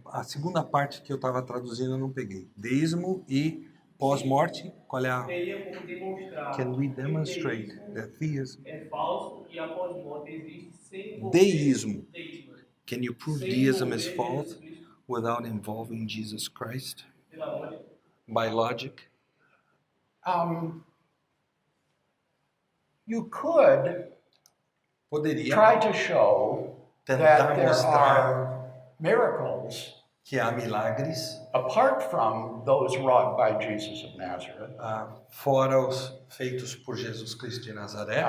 A segunda parte que eu estava traduzindo eu não peguei. Deísmo e pós-morte, qual é a... Teria como demonstrar Can we que o demonstrate deísmo that theism... é falso e a pós-morte existe sem envolver Deísmo. teísmo. Can you prove Sem deism envolver is Jesus false Cristo without involving Jesus Christ? pela lógica. By logic? You could Poderia try to show that tentar there mostrar are miracles que há milagres apart from those wrought by Jesus of Nazareth. fora os feitos por Jesus Cristo de Nazaré.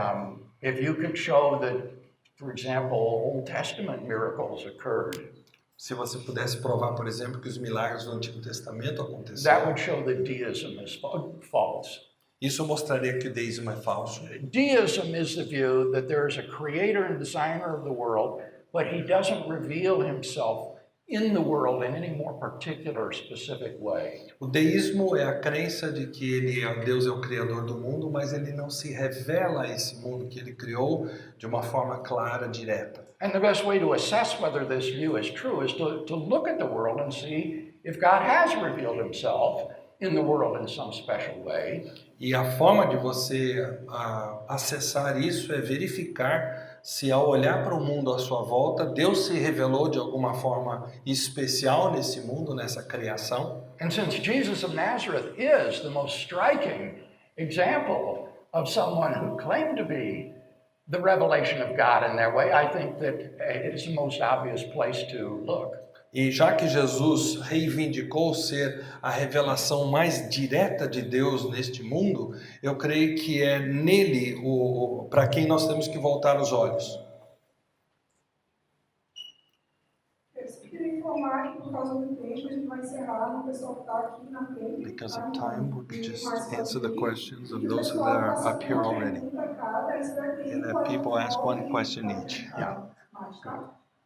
If you could show that, for example, Old Testament miracles occurred, Se você pudesse provar, por exemplo, que os milagres do Antigo Testamento that aconteceram, would show that deism is false. isso mostraria que o deísmo é falso. Deism is the view that there is a creator and designer of the world, but he doesn't reveal himself in the world in any more particular, specific way. O deísmo é a crença de que Deus é o criador do mundo, mas ele não se revela a esse mundo que ele criou de uma forma clara, direta. And the best way to assess whether this view is true is to look at the world and see if God has revealed himself in the world in some special way. E a forma de você acessar isso é verificar se ao olhar para o mundo à sua volta, Deus se revelou de alguma forma especial nesse mundo, nessa criação. And since Jesus of Nazareth is the most striking example of someone who claimed to be the revelation of God in that way, I think that it's the most obvious place to look. E já que Jesus reivindicou ser a revelação mais direta de Deus neste mundo, eu creio que é nele para quem nós temos que voltar os olhos. Eu só queria informar que por causa do tempo a gente vai encerrar, o pessoal que está aqui na frente. Because of time, we could just answer the questions of those that are up here already. And that people ask one question each. Yeah.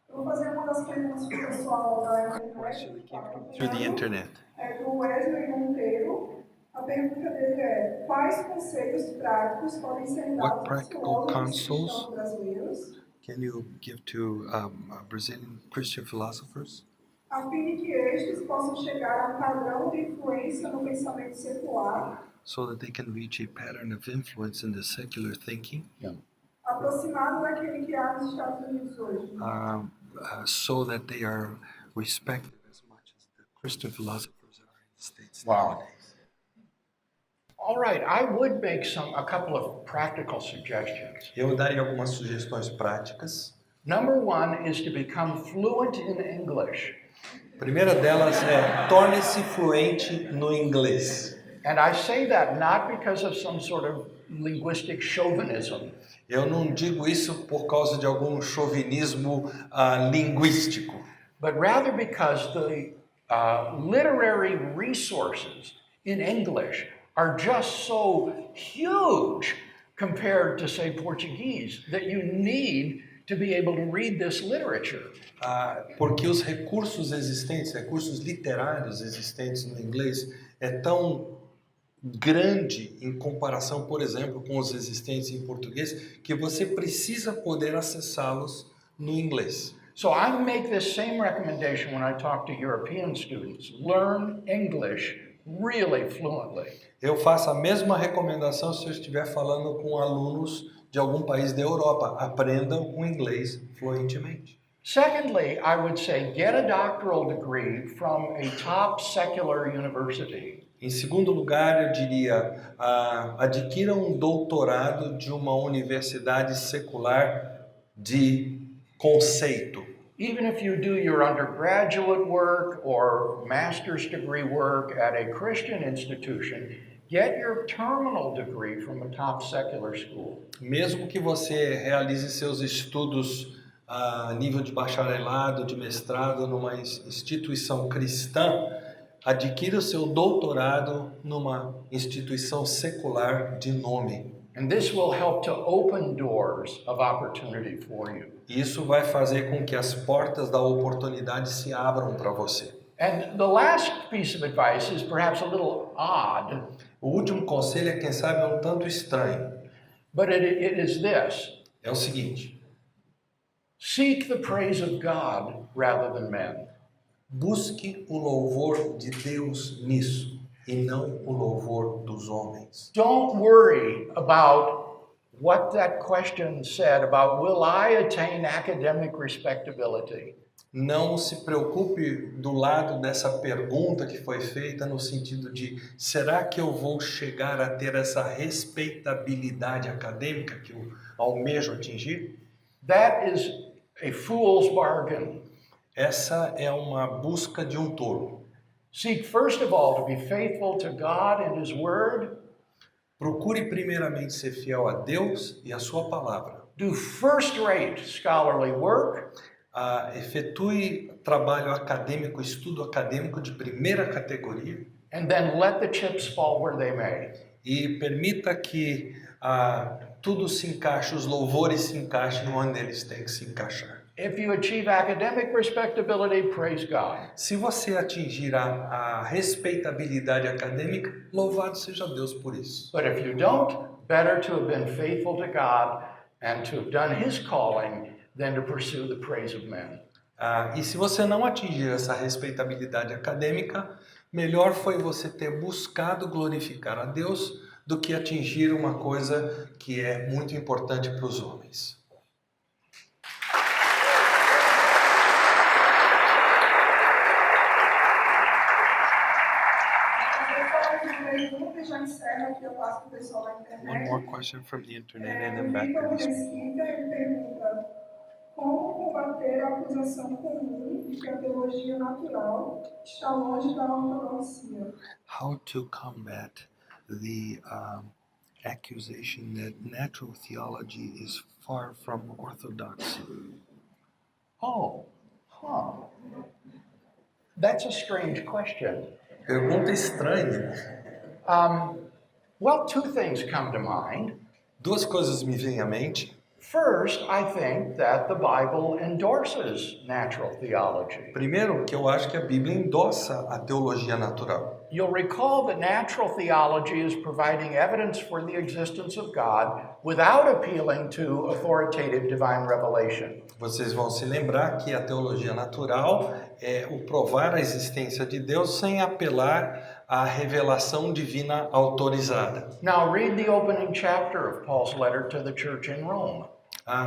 Eu vou fazer uma das perguntas para o pessoal da Question internet. that came through the internet. É do Wesley Monteiro. A pergunta dele é: quais conselhos práticos podem ser dados aos practical filósofos counsels cristãos brasileiros Can you give to Brazilian Christian philosophers a fim de que estes possam chegar a um padrão de influência no pensamento secular, so that they can reach a pattern of influence in the secular thinking, aproximado daquele que há nos Estados Unidos hoje? so that they are respected as much as the Christian philosophers are in the States Wow. nowadays? All right, I would make a couple of practical suggestions. Eu daria algumas sugestões práticas. Number one is to become fluent in English. A primeira delas é torne-se fluente no inglês. And I say that not because of some sort of linguistic chauvinism, Eu não digo isso por causa de algum chauvinismo linguístico, but rather because the literary resources in English are just so huge compared to, say, Portuguese, that you need to be able to read this literature. porque os recursos existentes, recursos literários existentes no inglês, é tão grande em comparação, por exemplo, com os existentes em português, que você precisa poder acessá-los no inglês. So I make this same recommendation when I talk to European students. Learn English really fluently. Eu faço a mesma recomendação se eu estiver falando com alunos de algum país da Europa. Aprendam o inglês fluentemente. Secondly, I would say get a doctoral degree from a top secular university. Em segundo lugar, eu diria, adquira um doutorado de uma universidade secular de conceito. Even if you do your undergraduate work or master's degree work at a Christian institution, get your terminal degree from a top secular school. Mesmo que você realize seus estudos a nível de bacharelado, de mestrado numa instituição cristã, adquira o seu doutorado numa instituição secular de nome. And this will help to open doors of opportunity for you. Isso vai fazer com que as portas da oportunidade se abram para você. And the last piece of advice is perhaps a little odd, O último conselho é, quem sabe, um tanto estranho. but it is this. É o seguinte: Seek the praise of God rather than men. busque o louvor de Deus nisso e não o louvor dos homens. Don't worry about what that question said about will I attain academic respectability? Não se preocupe do lado dessa pergunta que foi feita no sentido de será que eu vou chegar a ter essa respeitabilidade acadêmica que eu almejo atingir? That is a fool's bargain. Essa é uma busca de um tolo. Seek first of all to be faithful to God and His Word. Procure primeiramente ser fiel a Deus e a sua palavra. Do first-rate scholarly work. Efetue trabalho acadêmico, estudo acadêmico de primeira categoria. And then let the chips fall where they may. E permita que tudo se encaixe, os louvores se encaixem onde eles têm que se encaixar. If you achieve academic respectability, praise God. Se você atingir a respeitabilidade acadêmica, louvado seja Deus por isso. But if you don't, better to have been faithful to God and to have done His calling than to pursue the praise of men. E se você não atingir essa respeitabilidade acadêmica, melhor foi você ter buscado glorificar a Deus do que atingir uma coisa que é muito importante para os homens. Já encerra aqui, eu passo para o pessoal da internet. One more question from the internet and No then back Vitor to this. Mesquita, ele pergunta como combater a acusação comum de que a teologia natural está longe da ortodoxia. How to combat the accusation that natural theology is far from orthodoxy? That's a strange question. Pergunta estranha. Well, two things come to mind. Duas coisas me vêm à mente. First, I think that the Bible endorses natural theology. Primeiro, que eu acho que a Bíblia endossa a teologia natural. You'll recall that natural theology is providing evidence for the existence of God without appealing to authoritative divine revelation. Vocês vão se lembrar que a teologia natural é o provar a existência de Deus sem apelar à revelação divina autorizada. Now read the opening chapter of Paul's letter to the church in Rome.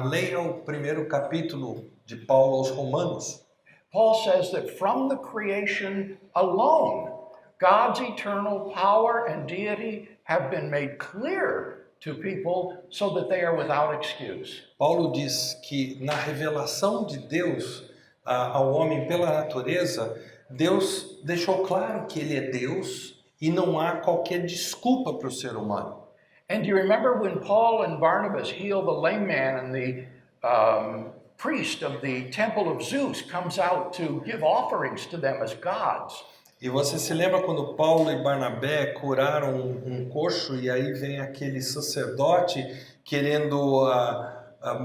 Leia o primeiro capítulo de Paulo aos Romanos. Paul says that from the creation alone, God's eternal power and deity have been made clear to people so that they are without excuse. Paulo diz que na revelação de Deus ao homem pela natureza, Deus deixou claro que ele é Deus e não há qualquer desculpa para o ser humano. And do you remember when Paul and Barnabas heal the lame man and the priest of the temple of Zeus comes out to give offerings to them as gods? E você se lembra quando Paulo e Barnabé curaram um coxo e aí vem aquele sacerdote querendo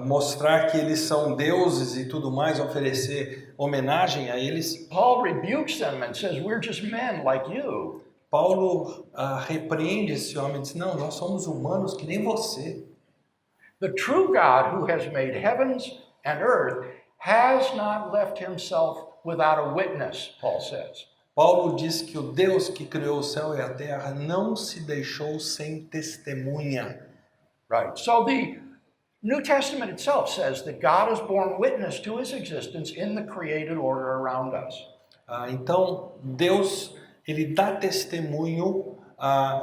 mostrar que eles são deuses e tudo mais, oferecer homenagem a eles? Paul rebukes them and says, "We're just men like you." Paulo repreende esse homem e diz, não, nós somos humanos que nem você. The true God who has made heavens and earth has not left himself without a witness, Paul says. Paulo diz que o Deus que criou o céu e a terra não se deixou sem testemunha. Right. So the New Testament itself says that God has borne witness to his existence in the created order around us. Então, Deus, ele dá testemunho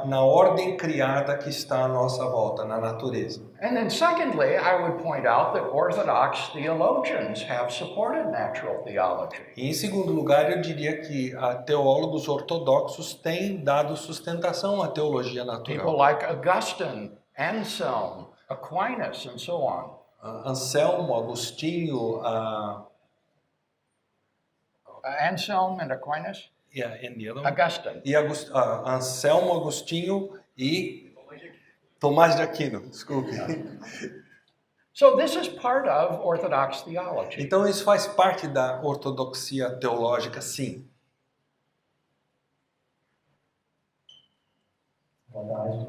na ordem criada que está à nossa volta, na natureza. And then secondly, I would point out that Orthodox theologians have supported natural theology. E em segundo lugar, eu diria que teólogos ortodoxos têm dado sustentação à teologia People natural. like Augustine, Anselm, Aquinas, and so on. Anselmo, Agostinho, Anselm and Aquinas, yeah, and the other one? Augustine. E Anselmo, Agostinho e Tomás de Aquino, desculpe. So this is part of Orthodox theology. Então isso faz parte da ortodoxia teológica, sim. Boa tarde.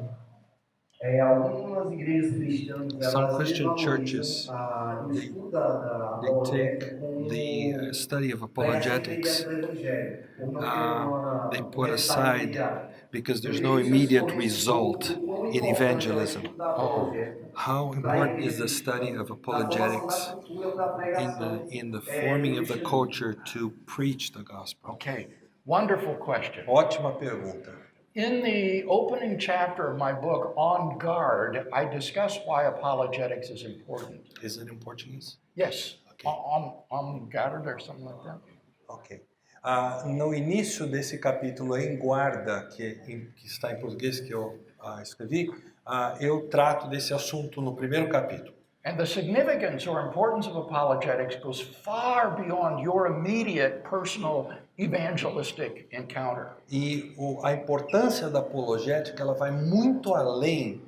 Algumas igrejas cristãs, Some elas Christian desvalorizam churches, o estudo da they take apologética como the study of apologetics, do evangelho, por não ter they um put resultado aside imediato. because there's Eu no queria que vocês immediate corrigissem um result pouco do quão in importante é o evangelism. estudo da apologética How para a important is igreja the study cristã, of na formação da apologetics cultura para a pregação in the forming do of the cristianismo. culture to preach the gospel? Okay, wonderful question. Ótima pergunta. In the opening chapter of my book, On Guard, I discuss why apologetics is important. Is it in Portuguese? Yes, Okay. on guard or something like that. Ok. No início desse capítulo em guarda, que está em português, que eu escrevi, eu trato desse assunto no primeiro capítulo. And the significance or importance of apologetics goes far beyond your immediate personal evangelistic encounter. E a importância da apologética, ela vai muito além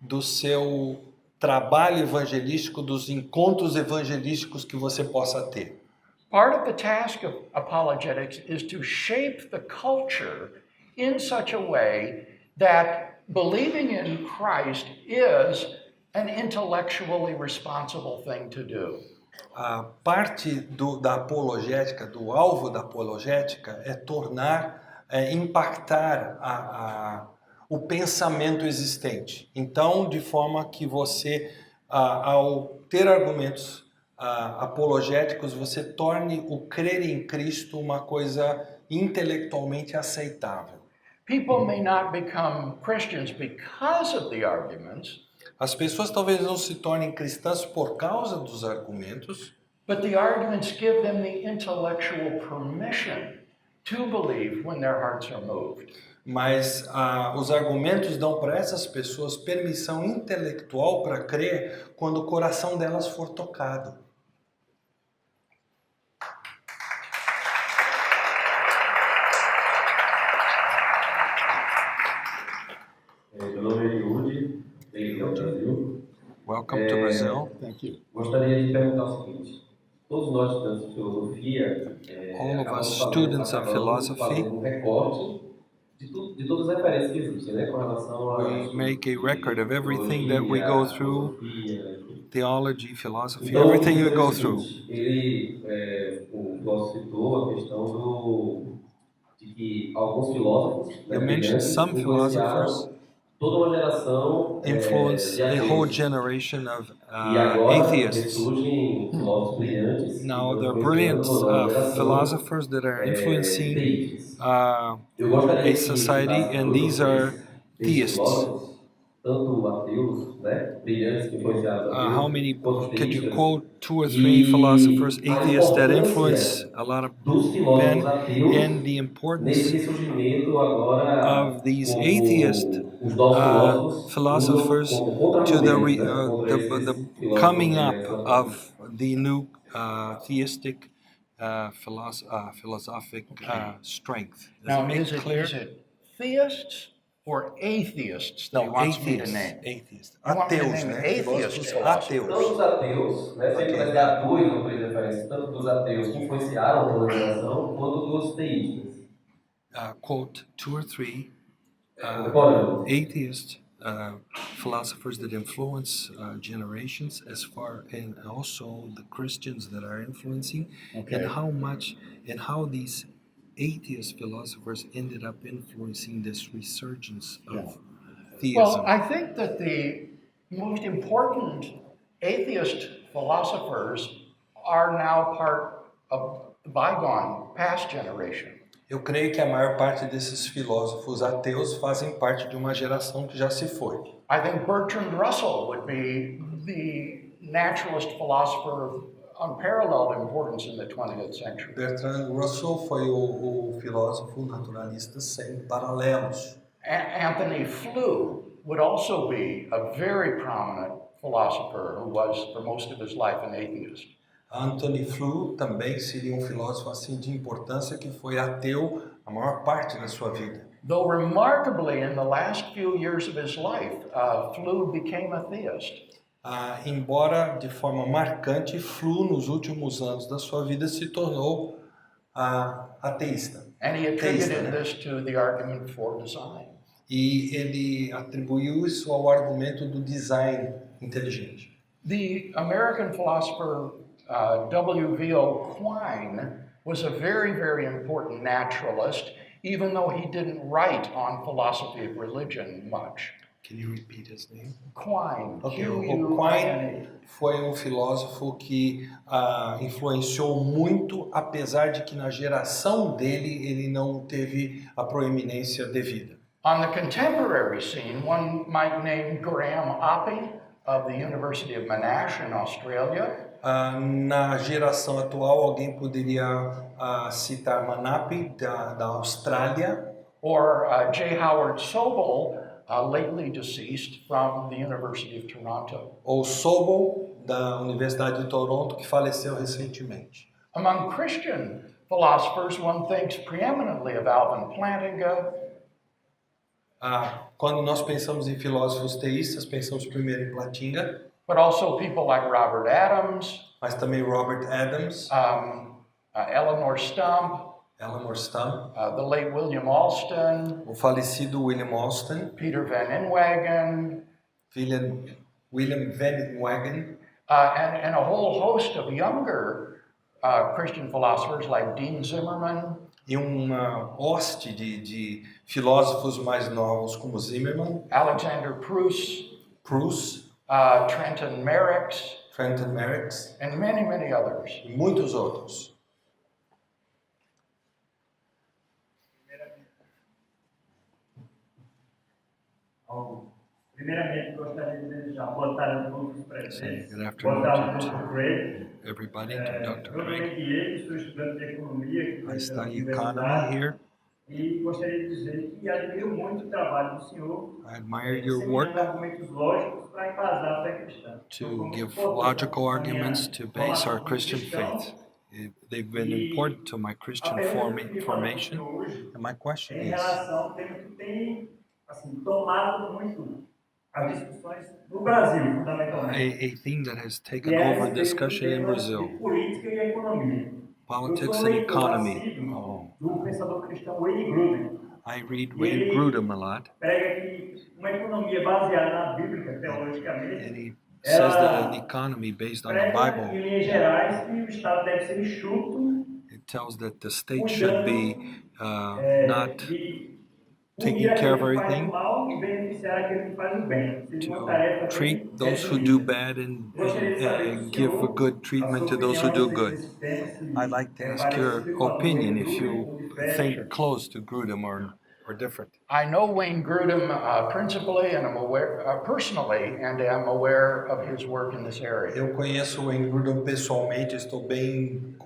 do seu trabalho evangelístico, dos encontros evangelísticos que você possa ter. Part of the task of apologetics is to shape the culture in such a way that believing in Christ is an intellectually responsible thing to do. A parte da apologética, do alvo da apologética, é impactar o pensamento existente. Então, de forma que você, ao ter argumentos apologéticos, você torne o crer em Cristo uma coisa intelectualmente aceitável. People may not become Christians because of the arguments, As pessoas talvez não se tornem cristãs por causa dos argumentos, but the arguments give them the intellectual permission to believe when their hearts are moved. mas os argumentos dão para essas pessoas permissão intelectual para crer quando o coração delas for tocado. Meu nome é Yudi, venho do Brasil. Welcome to Brazil. Thank you. Gostaria de perguntar o seguinte: todos nós estudantes de filosofia, All of acabamos us students of philosophy, fazendo recorte de todas as referências que existem, né, com relação a we make a record of everything that we go through, theology, philosophy, então, everything we go o through. seguinte, o filósofo citou a questão de que alguns filósofos, You mentioned some philosophers toda uma geração influence de a whole ateus. generation of E agora atheists. surgem filósofos brilhantes. Now, que there are estão brilliant influenciando uma nova geração, philosophers that are influencing teístas. a Eu gostaria society, que and these are desses theists. filósofos, tanto ateus, né, brilhantes que influenciaram os ateus, How many, quanto could you teístas, quote 2 or 3 philosophers, a atheists that importância influence a lot of dos filósofos men, ateus and the nesse importance ressurgimento agora of these como atheist os novos filósofos philosophers como to contra-argumentos, né, contra esses the filósofos coming up brilhantes of the new theistic philosophic strength. Does Now, it make is clear? it theists or atheists that he No, wants me to atheists. name? Atheists. You want me to Ateus, name né? atheist Filósofos philosophers? Tanto os ateus, né, se Ok. ele pudesse dar dois ou três referências, tanto dos ateus que influenciaram toda a geração, quanto dos teístas. Quote 2 or 3 Contemporâneos. atheist philosophers that influence generations, as far and also the Christians that are influencing, Okay. and how much and how these atheist philosophers ended up influencing this resurgence of theism. Well, I think that the most important atheist philosophers are now part of the bygone past generation. Eu creio que a maior parte desses filósofos ateus fazem parte de uma geração que já se foi. I think Bertrand Russell would be the naturalist philosopher of unparalleled importance in the 20th century. Bertrand Russell foi o filósofo naturalista sem paralelos. Anthony Flew would also be a very prominent philosopher who was for most of his life an atheist. Anthony Flew também seria um filósofo assim de importância que foi ateu a maior parte da sua vida. Though remarkably, in the last few years of his life, Flew became a theist. Embora de forma marcante, Flew nos últimos anos da sua vida se tornou ateísta. And he attributed this to the argument for design. E ele atribuiu isso ao argumento do design inteligente. The American philosopher W.V.O. Quine was a very, very important naturalist, even though he didn't write on philosophy of religion much. Can you repeat his name? Quine. Okay. O Quine foi um filósofo que influenciou muito, apesar de que na geração dele ele não teve a proeminência devida. On the contemporary scene, one might name Graham Oppy of the University of Monash in Australia. Na geração atual, alguém poderia citar Manape, da Austrália. Or J. Howard Sobel, lately deceased, from the University of Toronto. Ou Sobel, da Universidade de Toronto, que faleceu recentemente. Among Christian philosophers, one thinks preeminently of Alvin Plantinga. Quando nós pensamos em filósofos teístas, pensamos primeiro em Plantinga. But also people like Robert Adams, mas também Robert Adams, Eleanor Stump, the late William Alston, o falecido William Alston, Peter Van Inwagen, William Van Inwagen, and a whole host of younger Christian philosophers like Dean Zimmerman, e uma hoste de filósofos mais novos como Zimmerman, Alexander Pruss, Trenton Merricks, and many, many others. E muitos outros. Primeiramente, gostaria de desejar boa tarde a todos os presentes. Good afternoon Boa tarde, to Dr. Craig. everybody, to Dr. Meu nome é Craig. Diego, sou estudante de economia aqui I na study universidade. economy here. E gostaria de dizer que admiro muito o trabalho do senhor. I admire your Disseminando work argumentos lógicos para embasar a fé cristã. to give logical arguments to base our Christian faith. They've been important to my Christian formation. And my question Em is, relação ao tema que tem tomado muito as discussões no Brasil, fundamentalmente. a theme that has taken over discussion in Brazil, Política e economia. politics and economy. Do pensador cristão Wayne Grudem. I read Wayne Grudem a lot, Prega que uma economia baseada na Bíblia, teologicamente, and he says that an economy based on the prega Bible, em linhas gerais que o Estado deve ser enxuto, it tells that the state should be not de taking care of everything, mal e beneficiar aquele que faz o bem. Seja uma tarefa to treat those who do bad and give a good treatment to those who do good. I'd like to ask your opinion if you think close to Grudem or different. I know Wayne Grudem principally, and I'm aware personally, and am aware of his work in this area. Eu conheço o Wayne Grudem pessoalmente, estou bem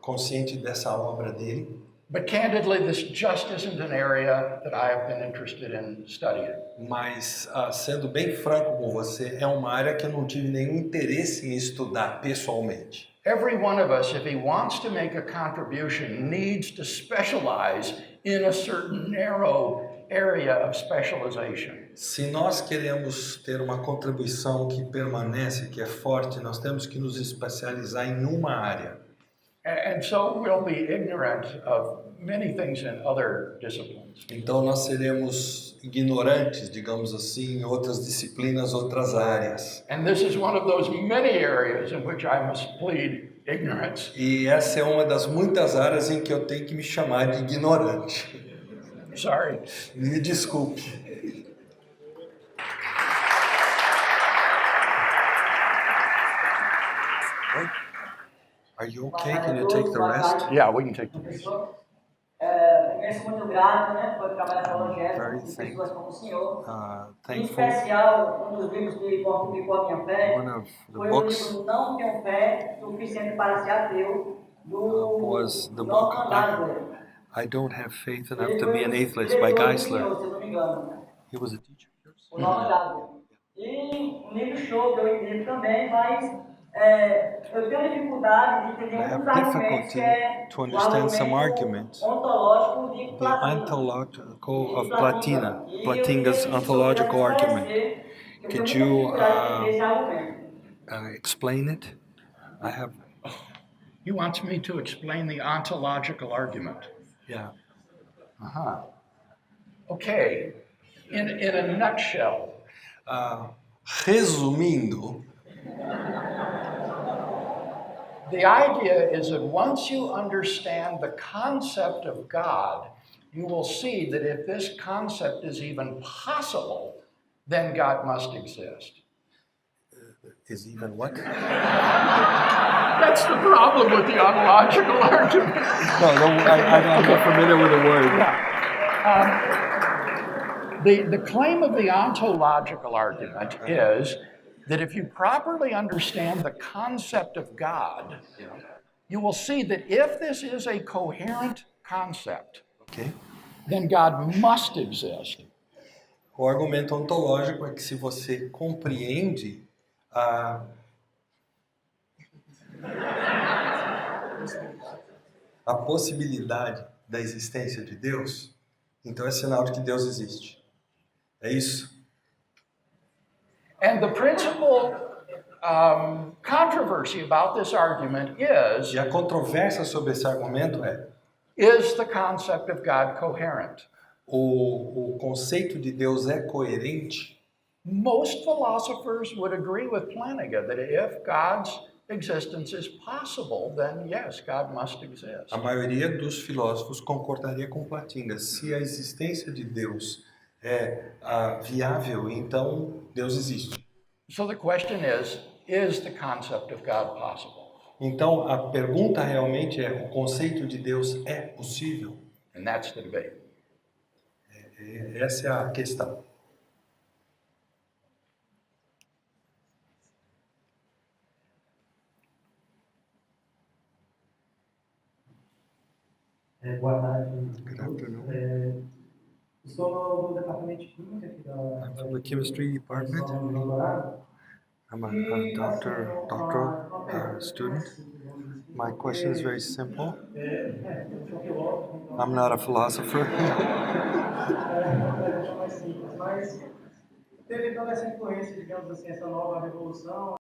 consciente dessa obra dele. But candidly, this just isn't an area that I have been interested in studying. Mas, sendo bem franco com você, é uma área que eu não tive nenhum interesse em estudar pessoalmente. Every one of us, if he wants to make a contribution, needs to specialize in a certain narrow area of specialization. Se nós queremos ter uma contribuição que permanece, que é forte, nós temos que nos especializar em uma área. And so we'll be ignorant of many things in other disciplines. Então nós seremos ignorantes, digamos assim, em outras disciplinas, outras áreas. And this is one of those many areas in which I must plead ignorance. E essa é uma das muitas áreas em que eu tenho que me chamar de ignorante. Sorry. Me desculpe. Are you okay? Can you take the rest? Yeah, we can take the rest. Eu sou muito grato, né, por trabalhar com projetos Very de pessoas como o senhor. Em Thankful. especial, um dos livros que fortificou a minha fé One of the foi o books livro Não Tenho Fé Suficiente para Ser Ateu, was the do book Norman I Don't Have Faith Enough to Be an Atheist by Geisler. Se eu não me engano. He was a teacher. O Norman Gallagher. E um livro show que eu entendo também, mas eu tenho dificuldade de entender I have uns argumentos que é difficulty to o understand some argumento arguments. ontológico de The Platino. ontological of De Platina, E eu Platinga's queria que o senhor ontological pudesse argument. esclarecer, que eu Could tenho muita you dificuldade de entender esse argumento. explain it? I have, He wants me to explain the ontological argument. yeah. Uh-huh. Okay. In a nutshell, Resumindo, the idea is that once you understand the concept of God, you will see that if this concept is even possible, then God must exist. is even what? That's the problem with the ontological argument. I'm not familiar with the word. The claim of the ontological argument is that if you properly understand the concept of God, you will see that if this is a coherent concept, Okay. then God must exist. O argumento ontológico é que se você compreende a possibilidade da existência de Deus, então é sinal de que Deus existe. É isso? And the principal controversy about this argument is, E a controvérsia sobre esse argumento is the concept of God coherent? o conceito de Deus é coerente? Most philosophers would agree with Plantinga that if God's existence is possible, then yes, God must exist. A maioria dos filósofos concordaria com Platinga. Se a existência de Deus é viável, então Deus existe. So the question is the concept of God possible? Então a pergunta realmente é: o conceito de Deus é possível? And that's the debate. Essa é a questão. Boa tarde. Good afternoon. Estou no departamento de química aqui I'm from the chemistry department. doutorado. I'm a doctoral student. My question is very simple. I'm not a philosopher. Mas teve toda essa influência, digamos assim, essa nova revolução,